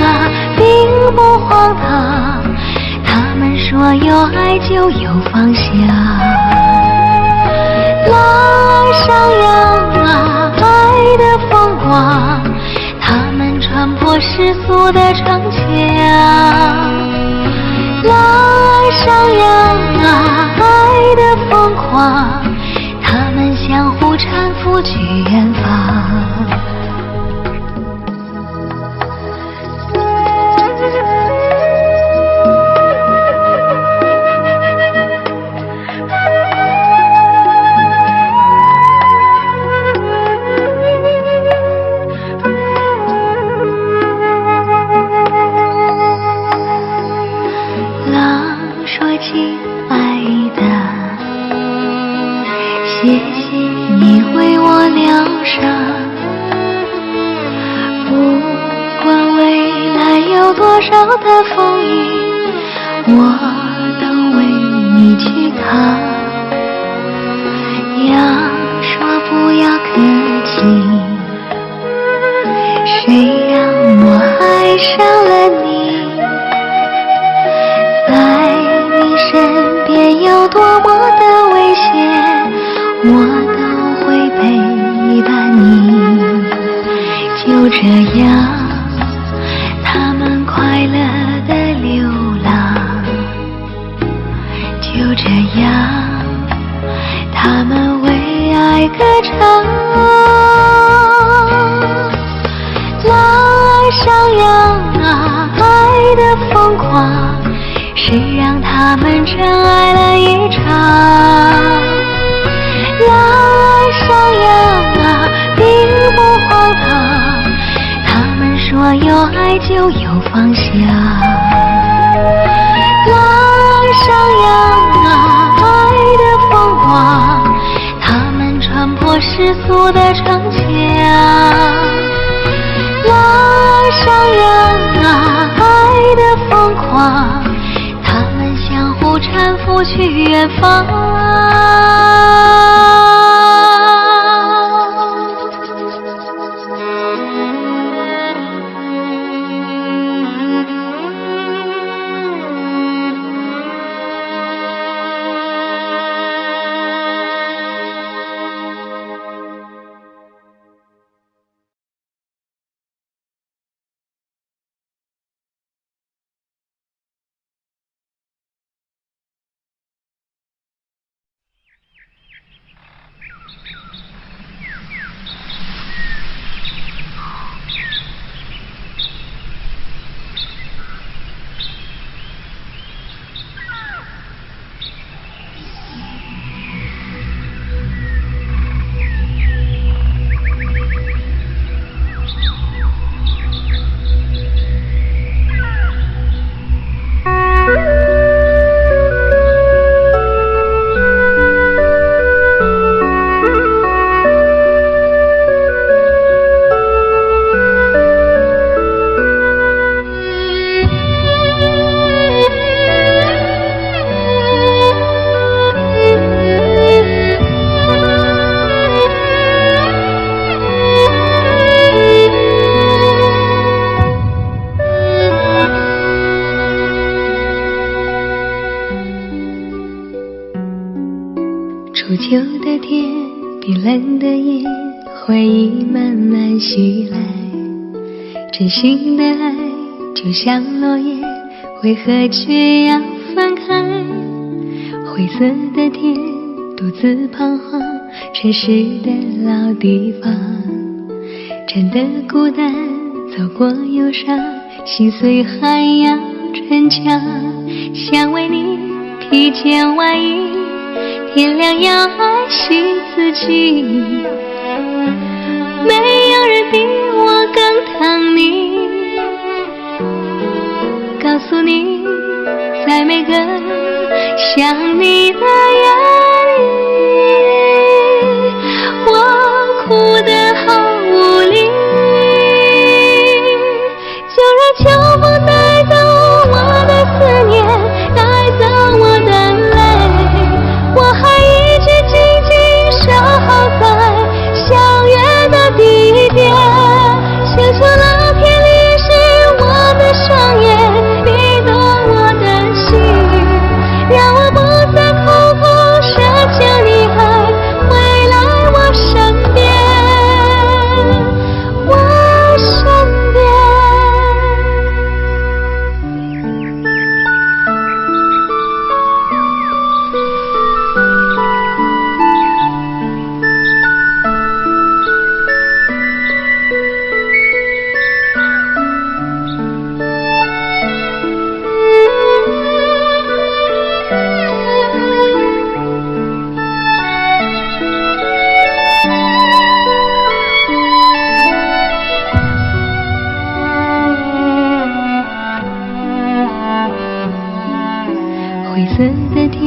Speaker 1: 啊，并不荒唐，他们说有爱就有方向。狼爱上羊啊，爱的疯狂，他们穿破世俗的城墙。狼爱上羊啊，爱的疯狂，他们相互搀扶去远方。狼说：“亲爱的，谢谢你为我疗伤，不管未来有多少的风雨，我都为你去扛。”羊说：“不要客气，谁让我爱上了你？在你身边有多么的危险，我都会陪伴你。”就这样，他们快乐的流浪。就这样，他们为爱歌唱。狼爱上羊啊，爱的疯狂，谁让他们真爱了一场？狼爱上羊啊，并不荒唐，他们说有爱就有方向。狼爱上羊啊，爱的疯狂，他们穿破世俗的城墙。狼爱上羊啊，爱的疯狂，他们相互搀扶去远方。冰冷的夜，回忆慢慢袭来，真心的爱就像落叶，为何却要分开？灰色的天，独自彷徨，城市的老地方，真的孤单，走过忧伤，心碎还要逞强，想为你披件外衣，天亮要爱惜自己，没有人比我更疼你，告诉你，在每个想你的夜里，我哭得好无力，就让秋风带走我的思念，带走我的泪，我还一直紧紧守候在相约的地点，求求老天淋湿我的双眼，你懂我的心，让我不再口口奢求你还回来我身边，我身边。灰色的天，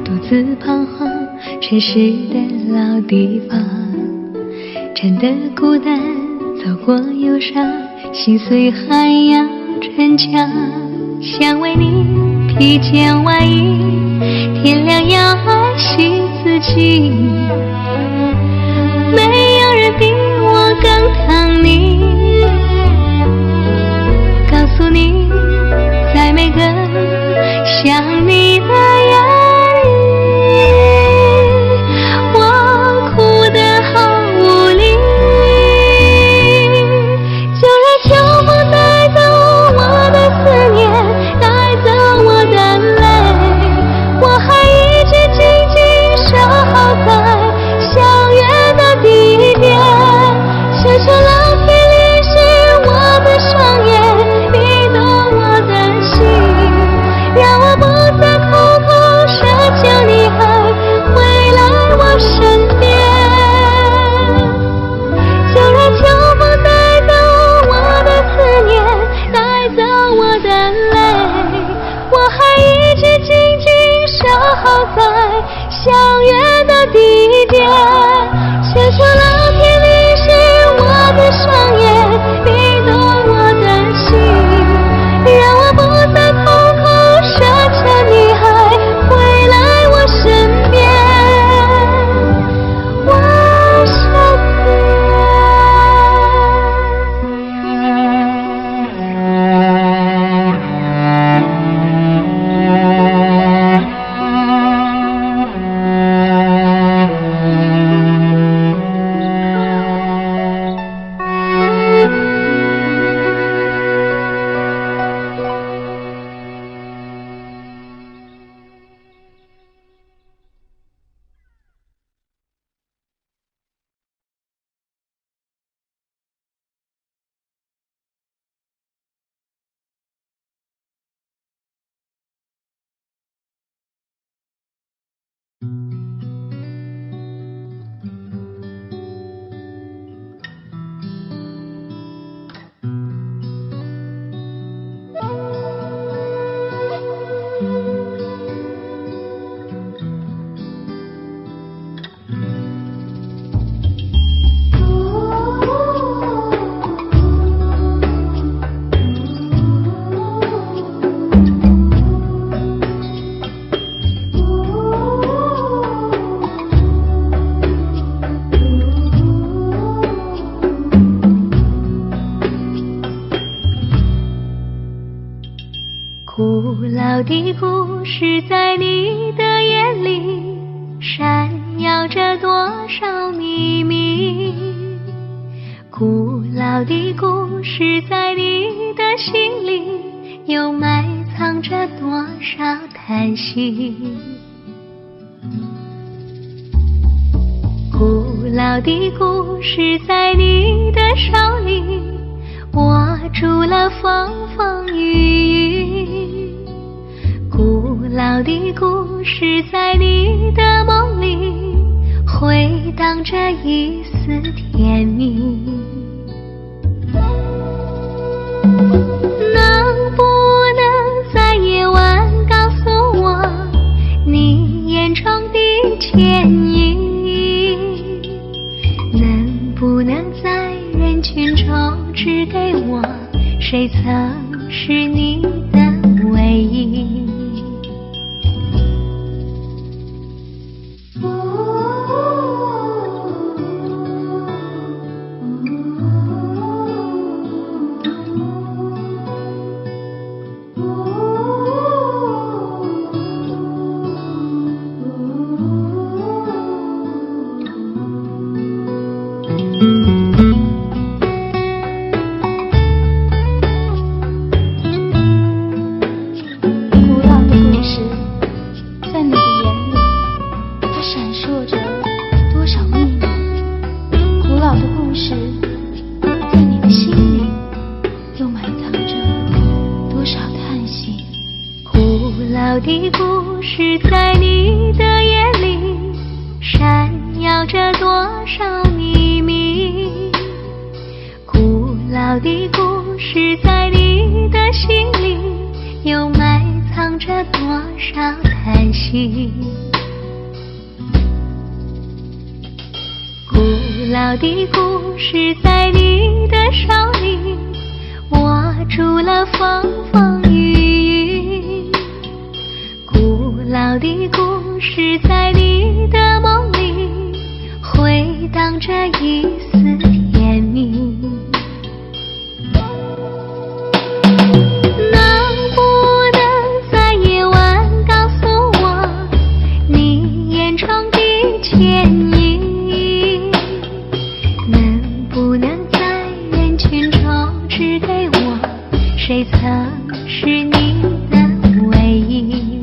Speaker 1: 独自彷徨，城市的老地方，真的孤单，走过忧伤，心碎还要逞强，想为你披件外衣，天亮要爱惜自己，没有人比我更疼你，告诉你，在每个想你的夜里，我哭得好无力，就让秋风带走我的思念，带走我的泪，我还一直紧紧守候在相约的地点，求求老天淋湿我的双眼，你懂我的心，让我不再口口奢求你还回来我身边，就让秋风带走我的思念，带走我的泪，我还一直紧紧守候在相约的地点，求求老天淋湿我的双眼，你懂我的心，让我不再口口奢求你还回来我身边，我身边。古老的故事在你的眼里闪耀绕着多少秘密，古老的故事在你的心里，又埋藏着多少叹息。古老的故事在你的手里，握住了风风雨雨。古老的故事在你的梦里，回荡着一丝甜蜜。能不能在夜晚告诉我你眼中的歉意？能不能在人群中指给我，谁曾是你的唯一？的故事在你的眼里闪耀着多少秘密，古老的故事在你的心里又埋藏着多少叹息。古老的故事在你的手里，握住了风风雨雨。古老的故事在你的梦里，回荡着一丝甜蜜。能不能在夜晚告诉我你眼中的歉意？能不能在人群中指给我，谁曾是你的唯一？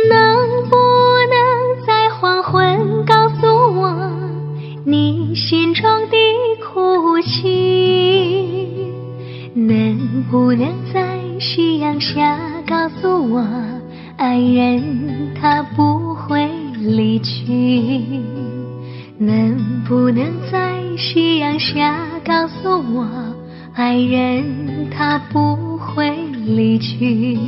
Speaker 1: 能不能在黄昏告诉我你心中的哭泣？能不能在夕阳下告诉我爱人他不会离去？能不能在夕阳下告诉我爱人他不会离去？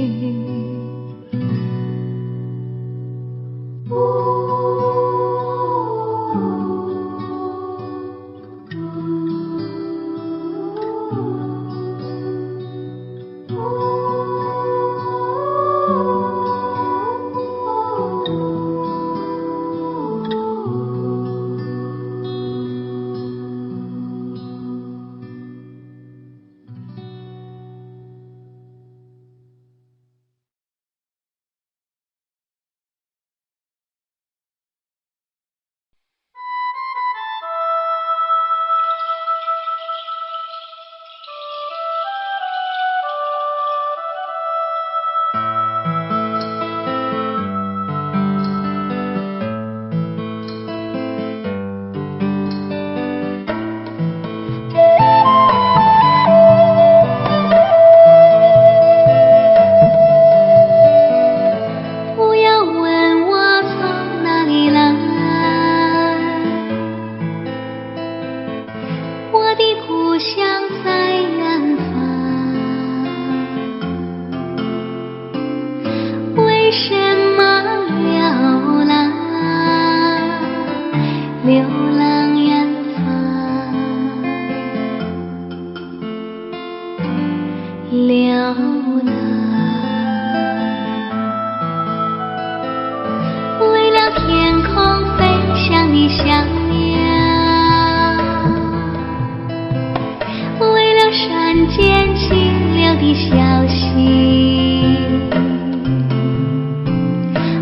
Speaker 2: 的消息，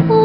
Speaker 2: 为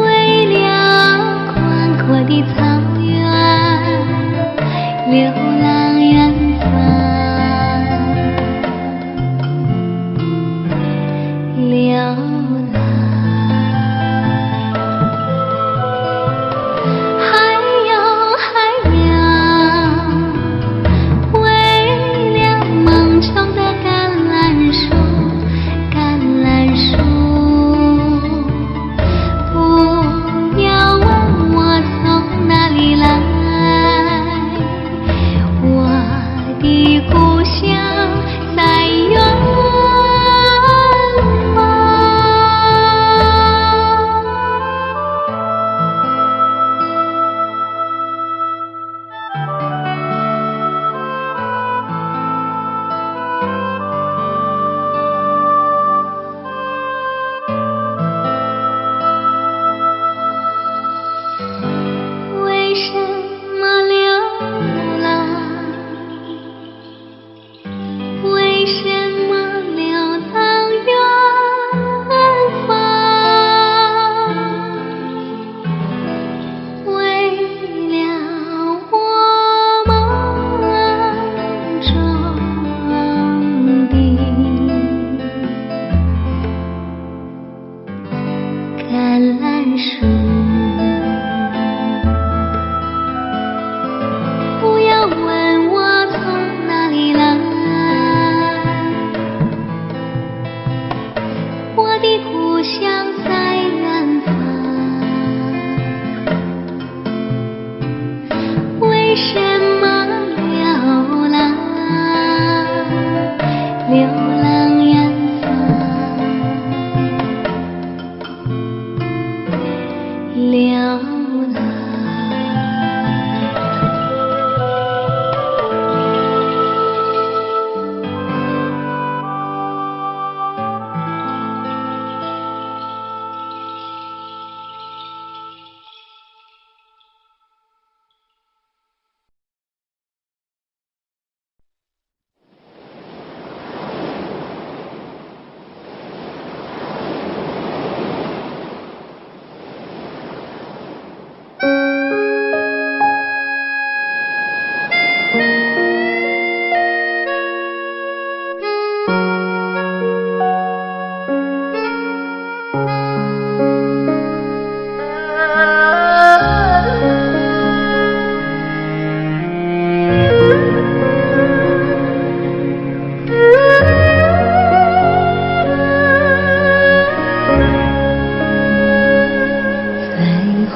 Speaker 1: 了。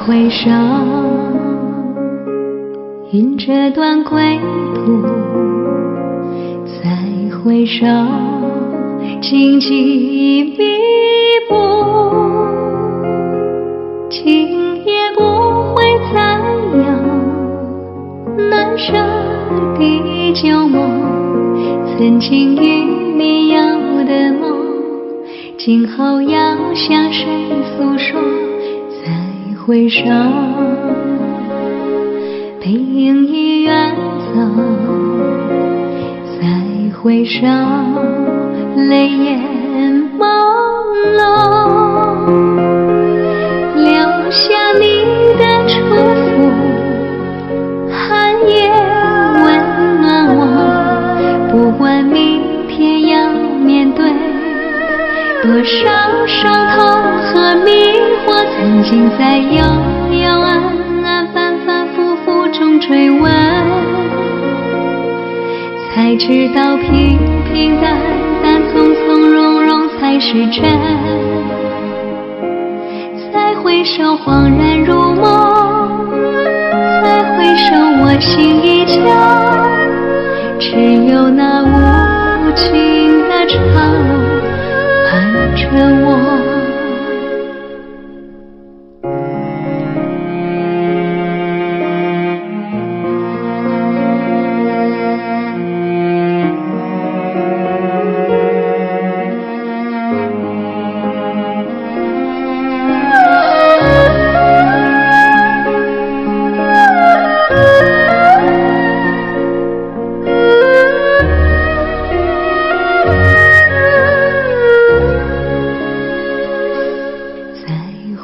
Speaker 1: 回首，云这段归途，再回首，荆棘密布。今夜不会再有难舍的旧梦，曾经与你有的梦，今后要向谁诉说？回首，背影已远走，再回首，泪眼朦胧，留下你的祝福，寒夜温暖我，不管明天要面对多少伤痛和迷惑，曾经在幽幽暗暗反反复复中追问，才知道平平淡淡从从容容才是真。再回首恍然如梦，再回首我心依旧，只有那无尽的愁伴着我。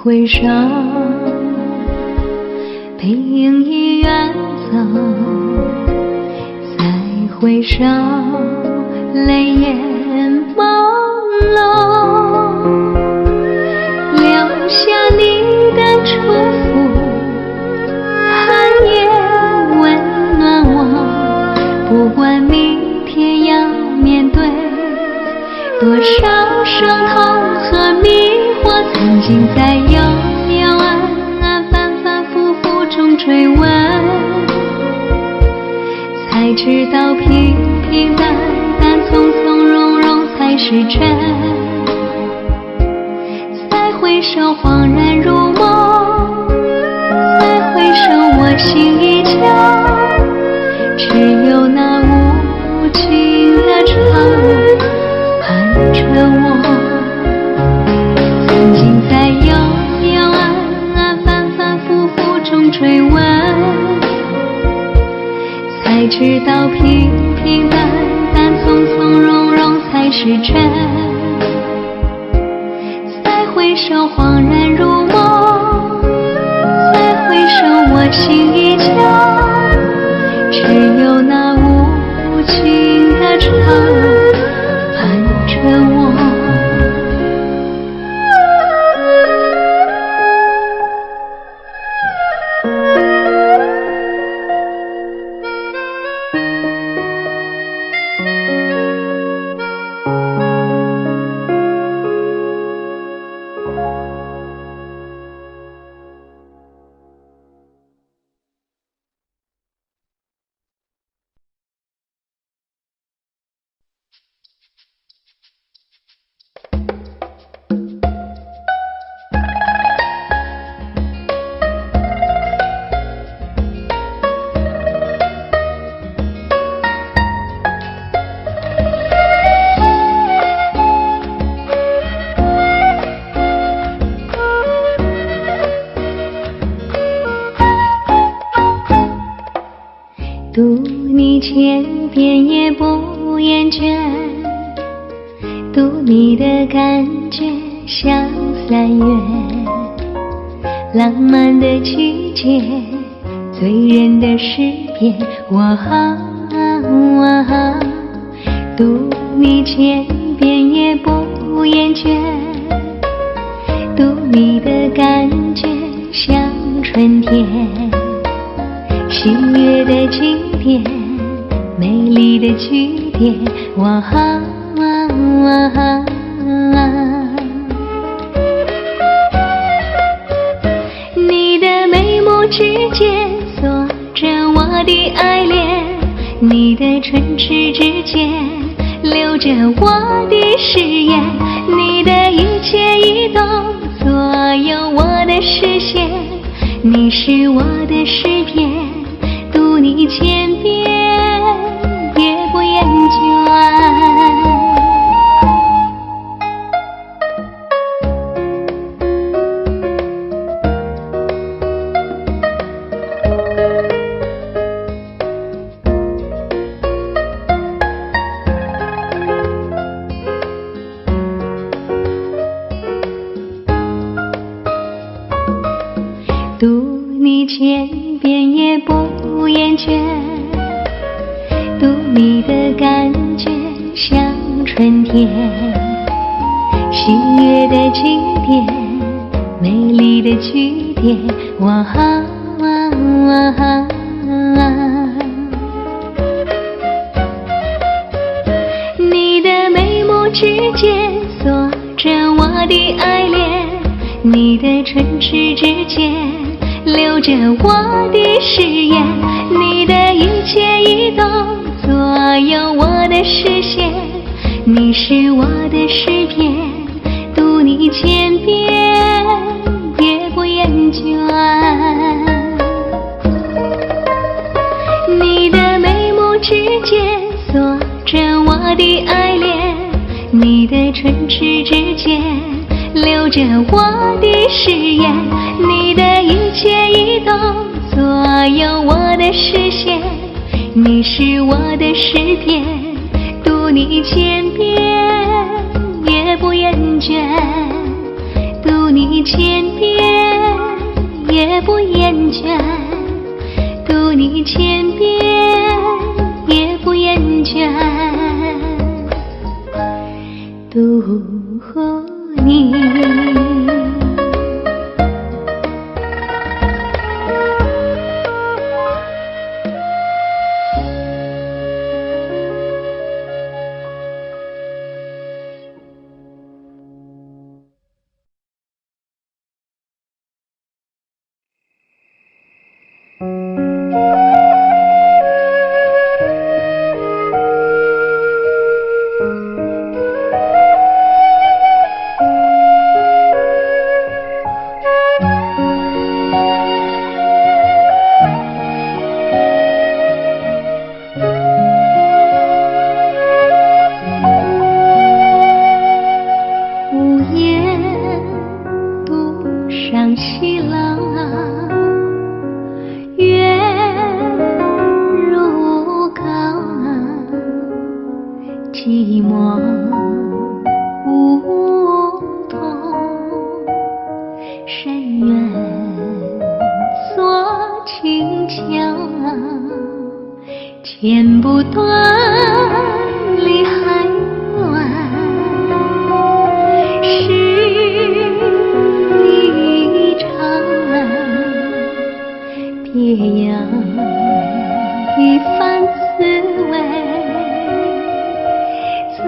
Speaker 1: 回首，背影已远走，再回首，泪眼朦胧，留下你的祝福，寒夜温暖我，不管明天要面对多少伤痛和迷惑，曾经在幽幽暗暗反反复复中追问，才知道平平淡淡从从容容才是真。再回首恍然如梦，再回首我心依旧，只有那无尽的愁伴着我。曾经在幽幽暗暗反反复复中追问，才知道平平淡淡从从容容才是真。再回首恍然如梦，再回首我心依旧，只有那无尽的愁伴着我。读你千遍也不厌倦，读你的感觉像3月浪漫的季节，醉人的诗篇。读你千遍也不厌倦，读你的感觉像春天，喜悦的经典，美丽的句点。你的眉目之间锁着我的爱恋，你的唇齿之间留着我的誓言，你的一切一动左右我的视线，你是我的诗篇，读你千遍也不厌倦。读你千遍也不厌倦，读你的感觉像春天，喜悦的经典，美丽的句点。你的眉目之间锁着我的爱恋，你的唇齿之间留着我的誓言，你的一切一动左右我的视线，你是我的诗篇，读你千遍也不厌倦。你的眉目之间锁着我的爱恋，你的唇齿之间留着我的誓言，你的一切一动左右我的视线，你是我的诗篇，读你千遍也不厌倦，读你千遍也不厌倦，读你千遍也不厌倦，读你。西浪月如钢，寂寞梧桐深渊锁清江，剪不断理还乱，是一场别样一番滋味在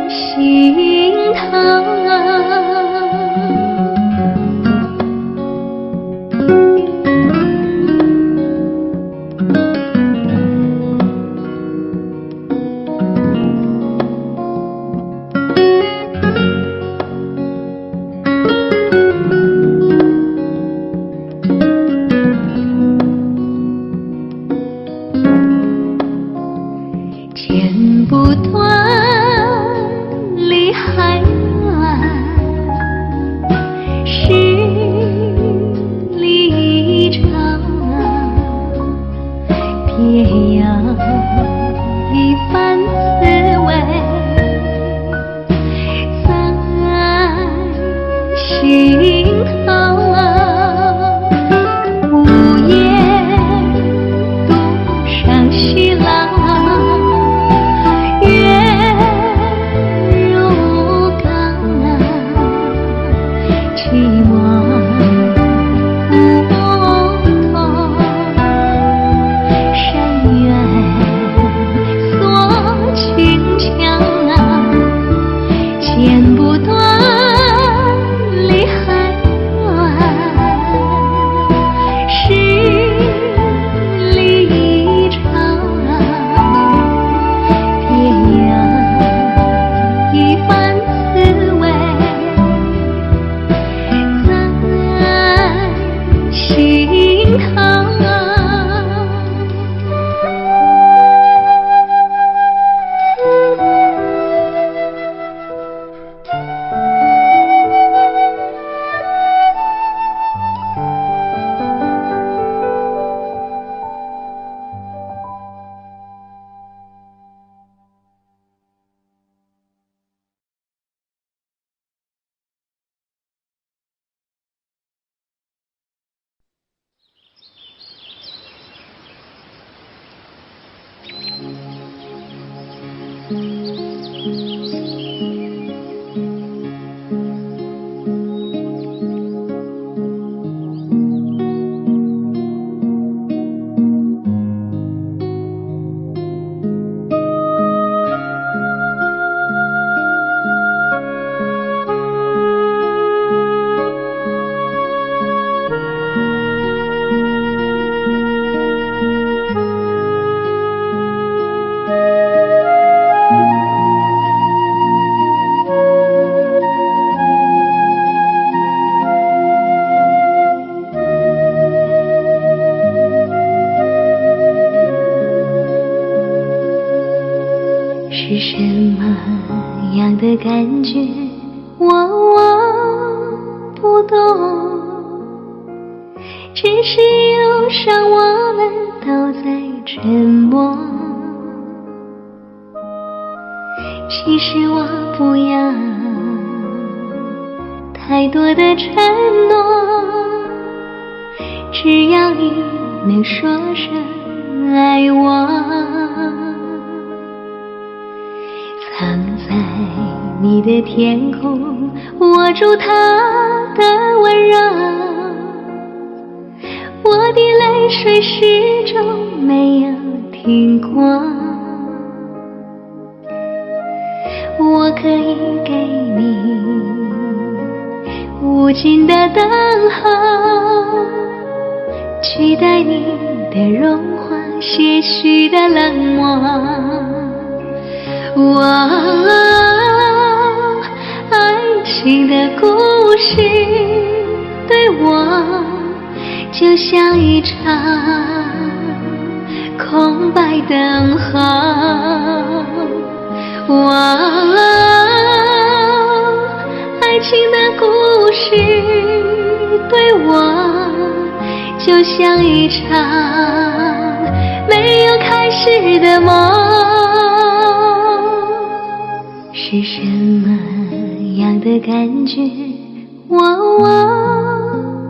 Speaker 1: 心头。剪不断理还乱，感觉，我不懂，只是一路上我们都在沉默。其实我不要太多的承诺，只要你能说声爱我。藏在你的天空，握住它的温柔，我的泪水始终没有停过。我可以给你无尽的等候，取代你的融化，些许的冷漠。爱情的故事对我就像一场空白等候。爱情的故事对我就像一场没有开始的梦。是什么样的感觉，我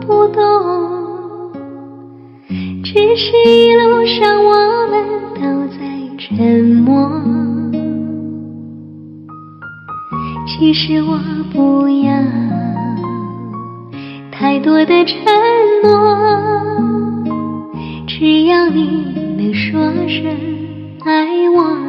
Speaker 1: 不懂，只是一路上我们都在沉默。其实我不要太多的承诺，只要你能说声爱我。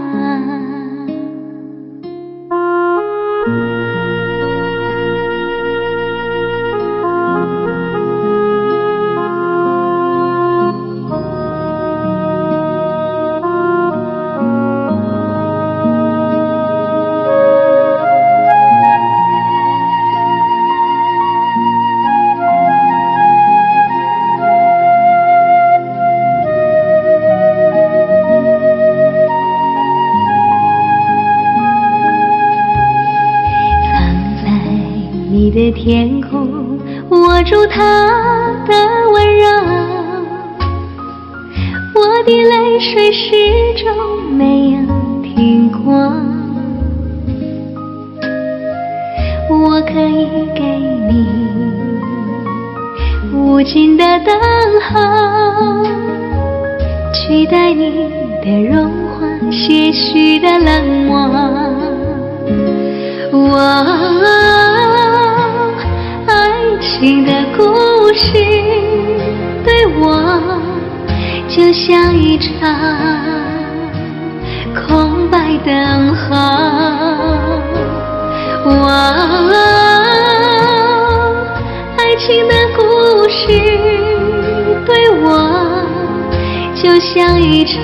Speaker 1: 你的天空，握住它的温柔，我的泪水始终没有停过。我可以给你无尽的等候，取代你的融化，些许的冷漠。爱情的故事对我就像一场空白等候。爱情的故事对我就像一场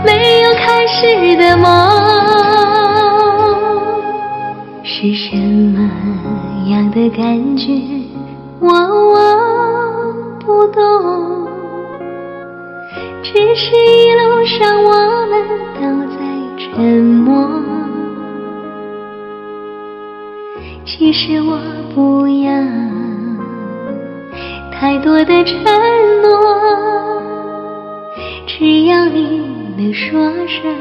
Speaker 1: 没有开始的梦。是什么样的感觉，我不懂，只是一路上我们都在沉默。其实我不要太多的承诺，只要你能说声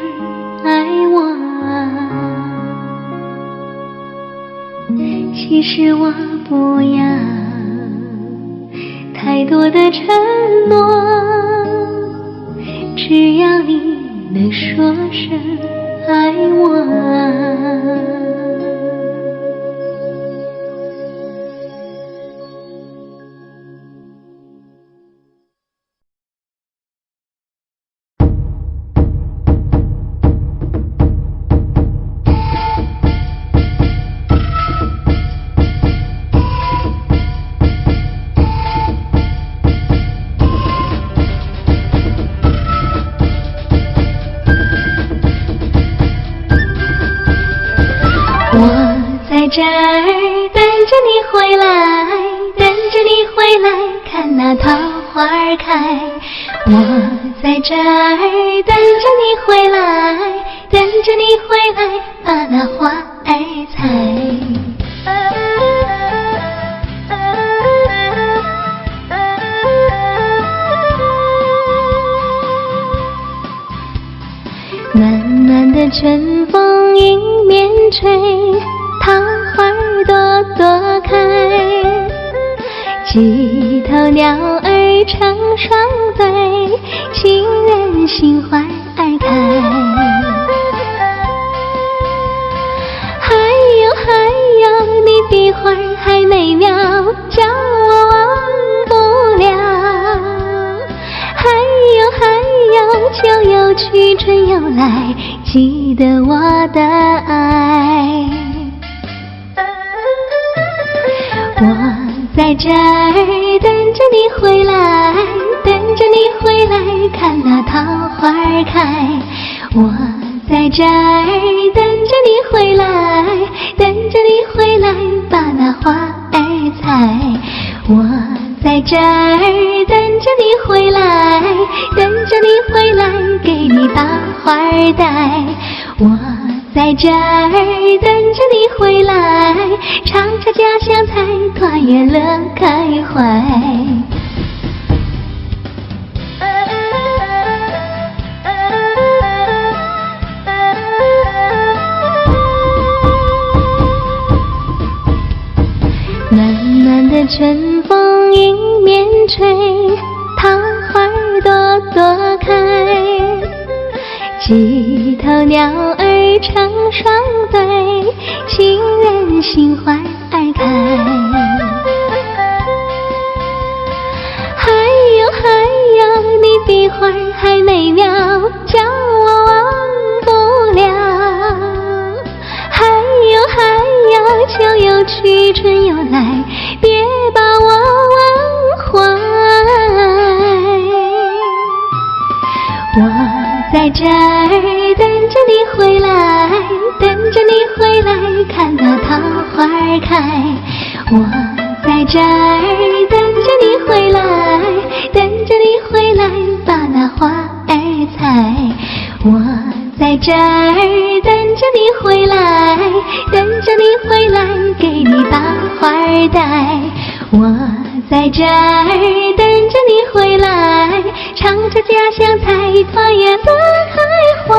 Speaker 1: 爱我。其实我不要太多的承诺，只要你能说声爱我。在这儿等着你回来，等着你回来看那桃花儿开。我在这儿等着你回来，等着你回来把那花儿采。暖暖的春风迎面吹，桃花朵朵开。几头鸟儿成双对，情人心怀儿开。还有你的花儿还美妙，叫我忘不了。还有秋又去春又来，记得我的爱。我在这儿等着你回来，等着你回来看那桃花儿开。我在这儿等着你回来，等着你回来把那花儿采。我在这儿等着你回来，等着你回来给你把花儿戴。我在这儿等着你回来，唱着家乡菜，团圆乐开怀。暖暖的春风迎面吹，桃花朵朵开。几头鸟儿成双对，情人心怀儿开。还有你的花儿还美妙，叫我忘不了。还有秋又去春又来，别把我忘怀。我在这儿等着你回来，等着你回来看那桃花儿开。我在这儿等着你回来，等着你回来把那花儿采。我在这儿等着你回来，等着你回来给你把花儿戴。我在这儿等着你回来，唱着家乡菜，团圆乐开怀。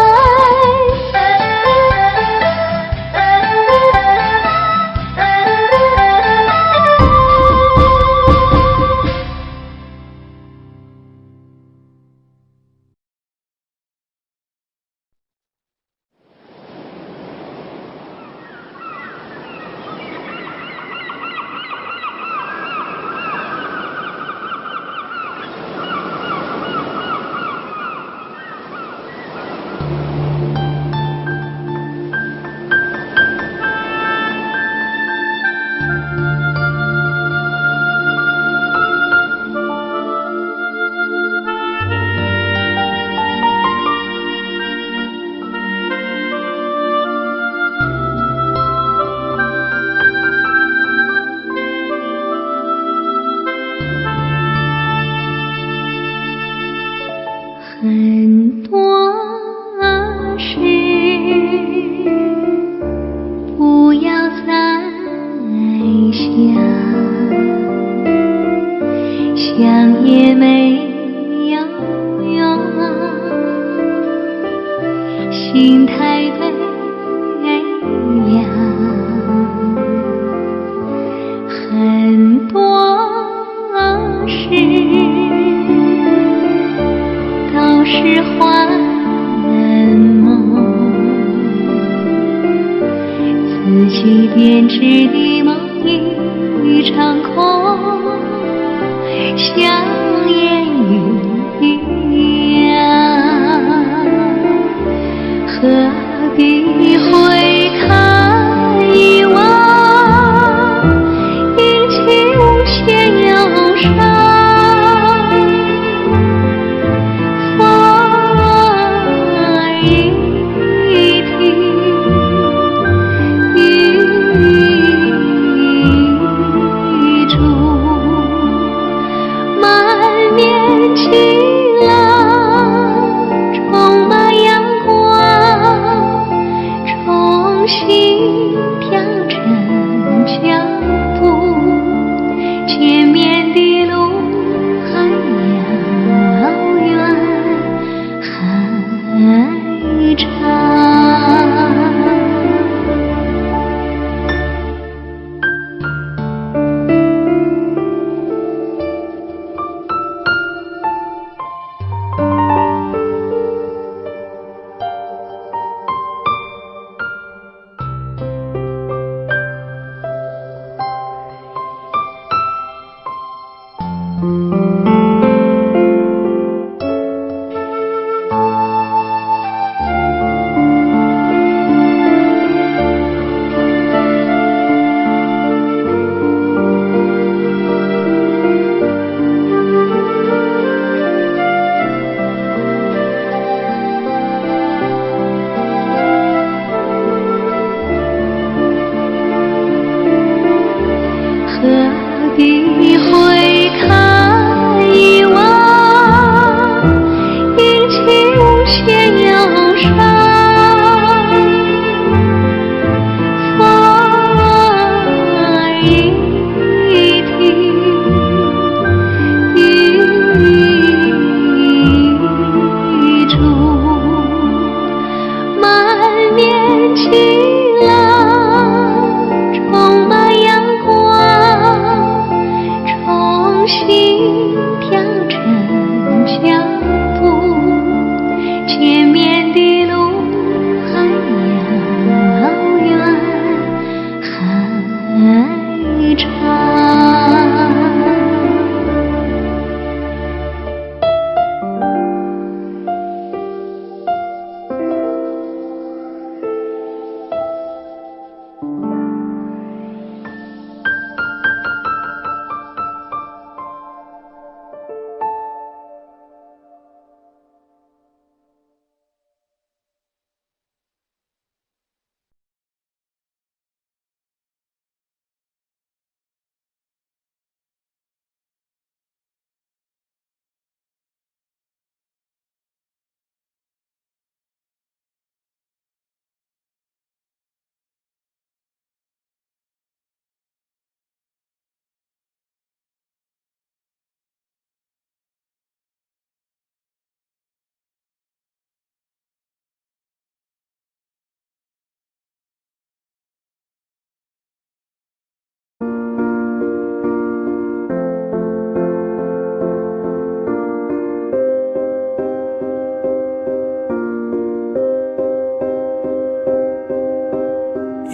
Speaker 1: 很多事不要再想，想也没有用，心太悲凉。很多事都是幻梦，自己编织的梦一场空，像烟云一样，何必回看遗忘，引起无限忧伤。满面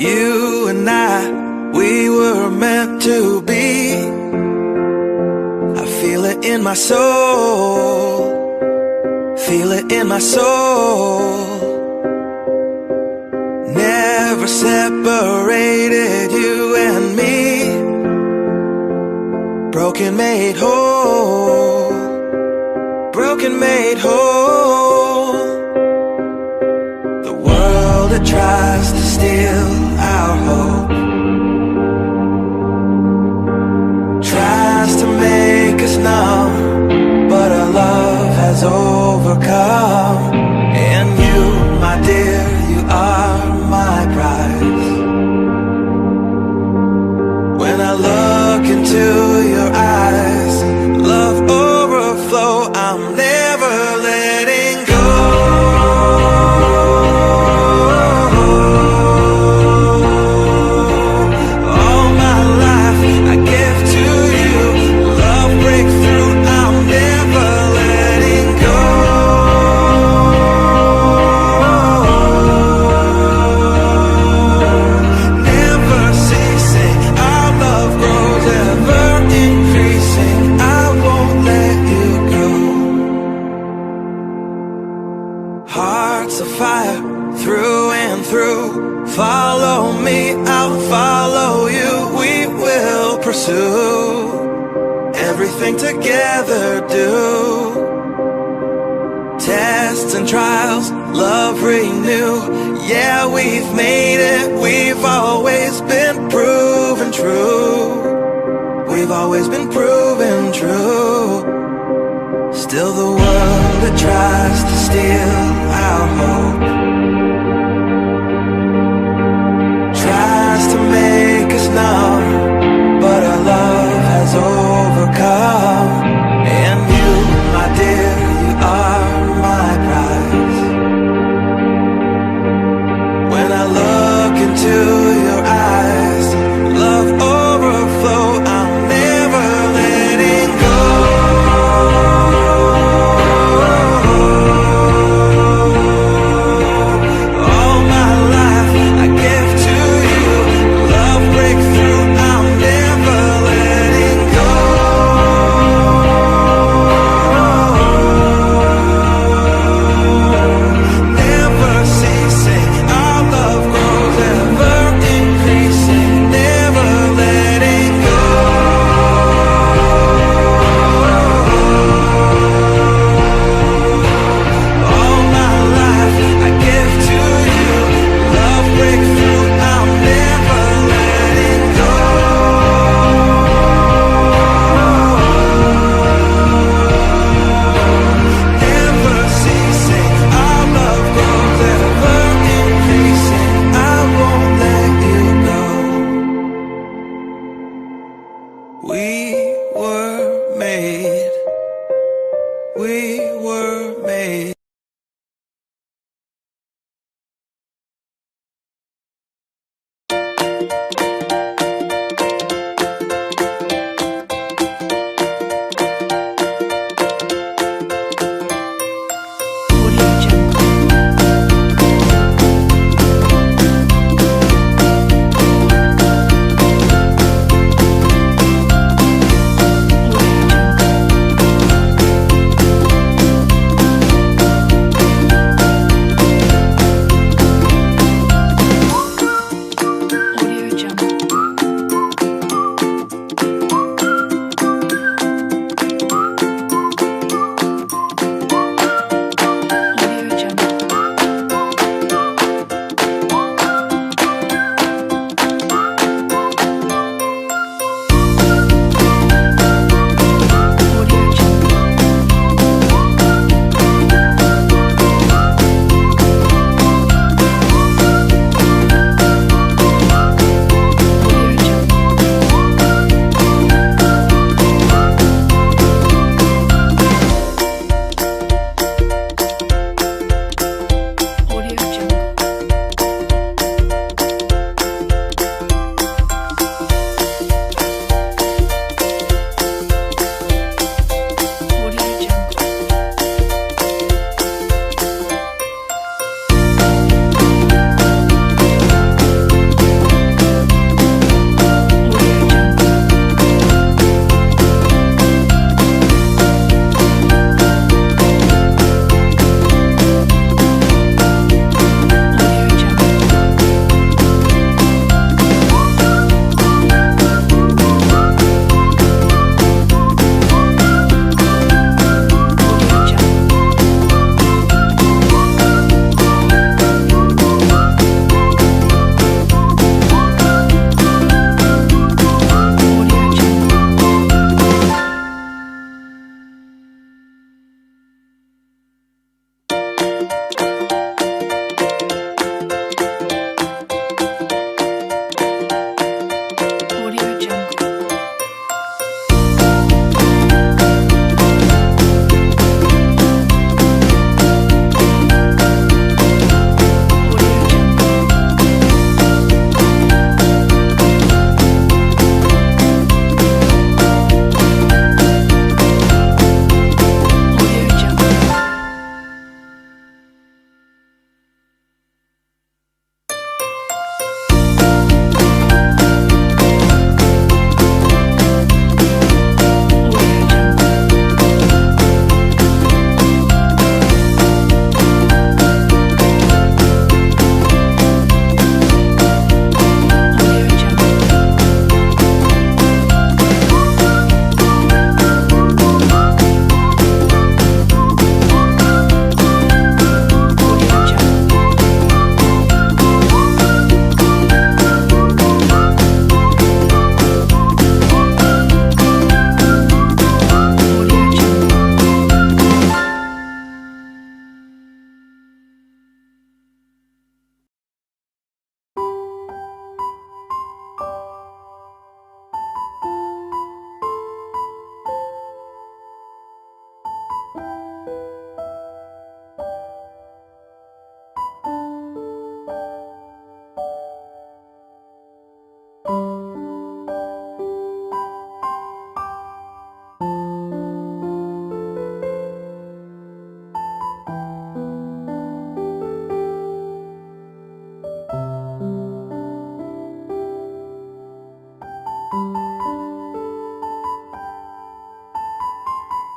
Speaker 2: You and I, we were meant to be. I feel it in my soul, feel it in my soul. Never separated, you and me. Broken made whole, broken made whole. The world that tries to steal our hope tries to make us numb, but our love has overcome. And you, my dear, you are my prize. When I look into your eyes, love overflow, I'm never letting go. All my life I give to you, love breakthrough, I'm never letting go. Never ceasing, our love grows, ever increasing, I won't let you go. Hearts of fire, through and through. Follow me, I'll follow you. We will pursue everything together, do. Tests and trials, love renew. Yeah, we've made it, we've always been proven true. We've always been proven true. Still the world that tries to steal our hope tries to make us numb, but our love has overcome. And you, my dear, you are my prize. When I look into your eyes, love overflow, I'm never letting go.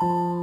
Speaker 1: 你。